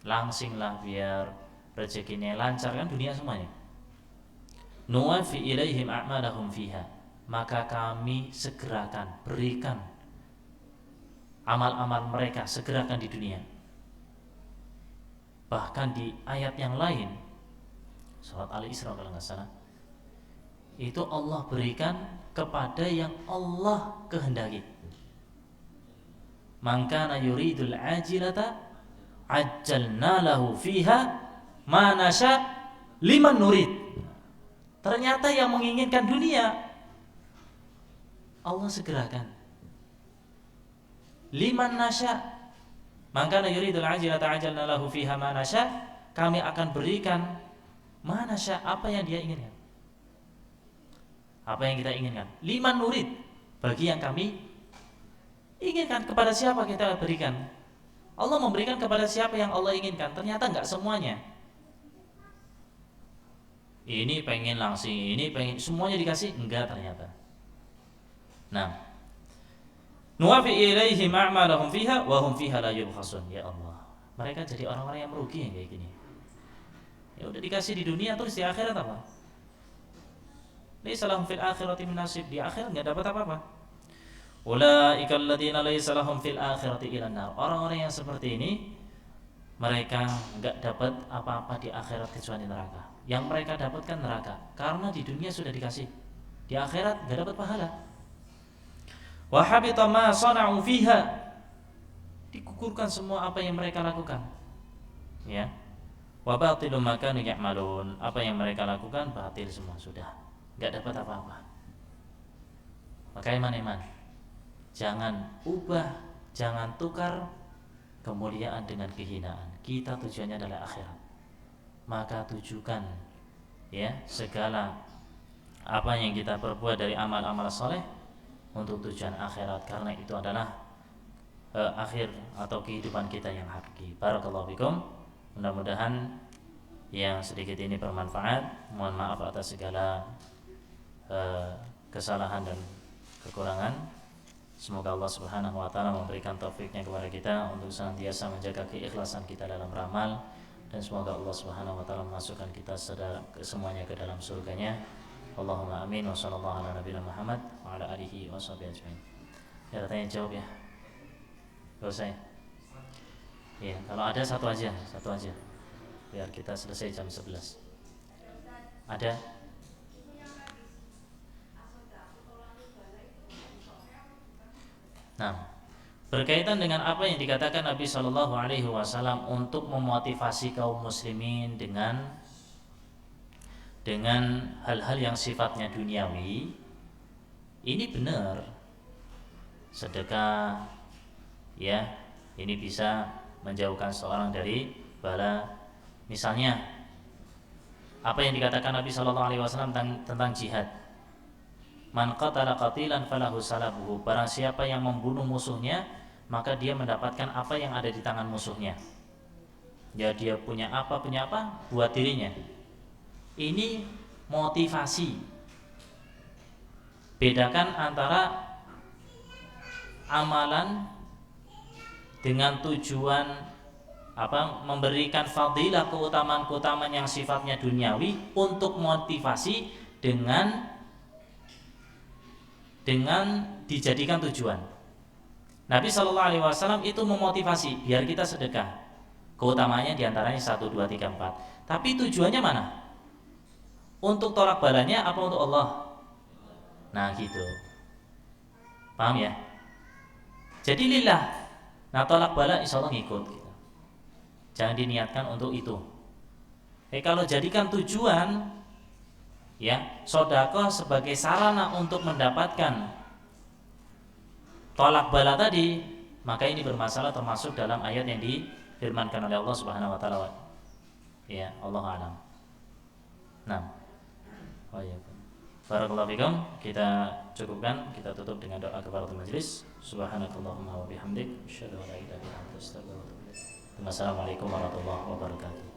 langsing lah, biar rezekinya lancar, kan dunia semuanya. Nuwaffi ilaihim a'malahum fiha, maka kami segerakan, berikan amal-amal mereka, segerakan di dunia. Bahkan di ayat yang lain, surat Al-Isra kalau nggak salah, itu Allah berikan kepada yang Allah kehendaki. Man kana yuridul ajilata ajjalna lahu fiha ma nasha liman nurid. Ternyata yang menginginkan dunia Allah segerakan. Liman nasha, man kana yuridul ajilata ajjalna lahu fiha ma nasha, kami akan berikan mana sya, apa yang dia inginkan, apa yang kita inginkan. Liman nurid, bagi yang kami inginkan. Kepada siapa kita berikan? Allah memberikan kepada siapa yang Allah inginkan. Ternyata enggak semuanya. Ini pengen langsing, ini pengen, semuanya dikasih, enggak ternyata. Nah, nuwaffi ilaihim a'malahum fiha wa hum fiha la yubkhasun. Ya Allah, mereka jadi orang-orang yang merugi yang kayak gini. Ya udah dikasih di dunia, terus di akhirat apa? Laisa lahum fil akhirati min nasib, di akhirat enggak dapat apa-apa. Ulaika alladziina laisa lahum fil akhirati illa an-nar. Orang-orang yang seperti ini, mereka enggak dapat apa-apa di akhirat kecuali neraka. Yang mereka dapatkan neraka karena di dunia sudah dikasih, di akhirat enggak dapat pahala. Wa habita ma sana'u fiha, digugurkan semua apa yang mereka lakukan. Ya. Wa batilum ma kanu ya'malun, apa yang mereka lakukan batil semua, sudah enggak dapat apa-apa. Maka iman-iman, jangan ubah, jangan tukar kemuliaan dengan kehinaan. Kita tujuannya adalah akhirat. Maka tujukan ya segala apa yang kita perbuat dari amal-amal soleh untuk tujuan akhirat, karena itu adalah akhir atau kehidupan kita yang hakiki. Barakallahu fikum. Mudah-mudahan yang sedikit ini bermanfaat. Mohon maaf atas segala kesalahan dan kekurangan. Semoga Allah Subhanahu wa taala memberikan taufiknya kepada kita untuk senantiasa menjaga keikhlasan kita dalam beramal, dan semoga Allah Subhanahu wa taala memasukkan kita semuanya ke dalam surganya. Allahumma amin. Wa sallallahu ala nabiyina Muhammad wa ala alihi washabihi ajmain. Ya, tanya jawab ya. Gak usah ya. Ya, kalau ada satu aja. Biar kita selesai jam 11. Ada? Nah, berkaitan dengan apa yang dikatakan Nabi Shallallahu Alaihi Wasallam untuk memotivasi kaum muslimin dengan hal-hal yang sifatnya duniawi, ini benar. Sedekah, ya, ini bisa menjauhkan seorang dari bala. Misalnya, apa yang dikatakan Nabi Shallallahu Alaihi Wasallam tentang jihad. Man qatala qatilan falahu salabuhu. Barang siapa yang membunuh musuhnya, maka dia mendapatkan apa yang ada di tangan musuhnya. Ya, dia punya apa buat dirinya. Ini motivasi. Bedakan antara amalan dengan tujuan memberikan fadilah, keutamaan yang sifatnya duniawi untuk motivasi dengan dijadikan tujuan. Nabi Shallallahu Alaihi Wasallam itu memotivasi biar kita sedekah. Keutamaannya diantaranya 1, 2, 3, 4. Tapi tujuannya mana? Untuk tolak balanya apa untuk Allah? Nah gitu. Paham ya? Jadi lillah. Nah tolak bala insya Allah ngikut gitu. Jangan diniatkan untuk itu. Kalau jadikan tujuan, ya, sedekah sebagai sarana untuk mendapatkan tolak bala tadi, maka ini bermasalah, termasuk dalam ayat yang difirmankan oleh Allah Subhanahu wa taala. Ya, Allah a'lam. Nah, barakallahu fikum. Kita cukupkan, kita tutup dengan doa kafaratul majelis. Subhanakallahumma wa bihamdik, asyhadu an la ilaha illa anta, astaghfiruka wa atubu ilaik. Wassalamualaikum warahmatullahi wabarakatuh.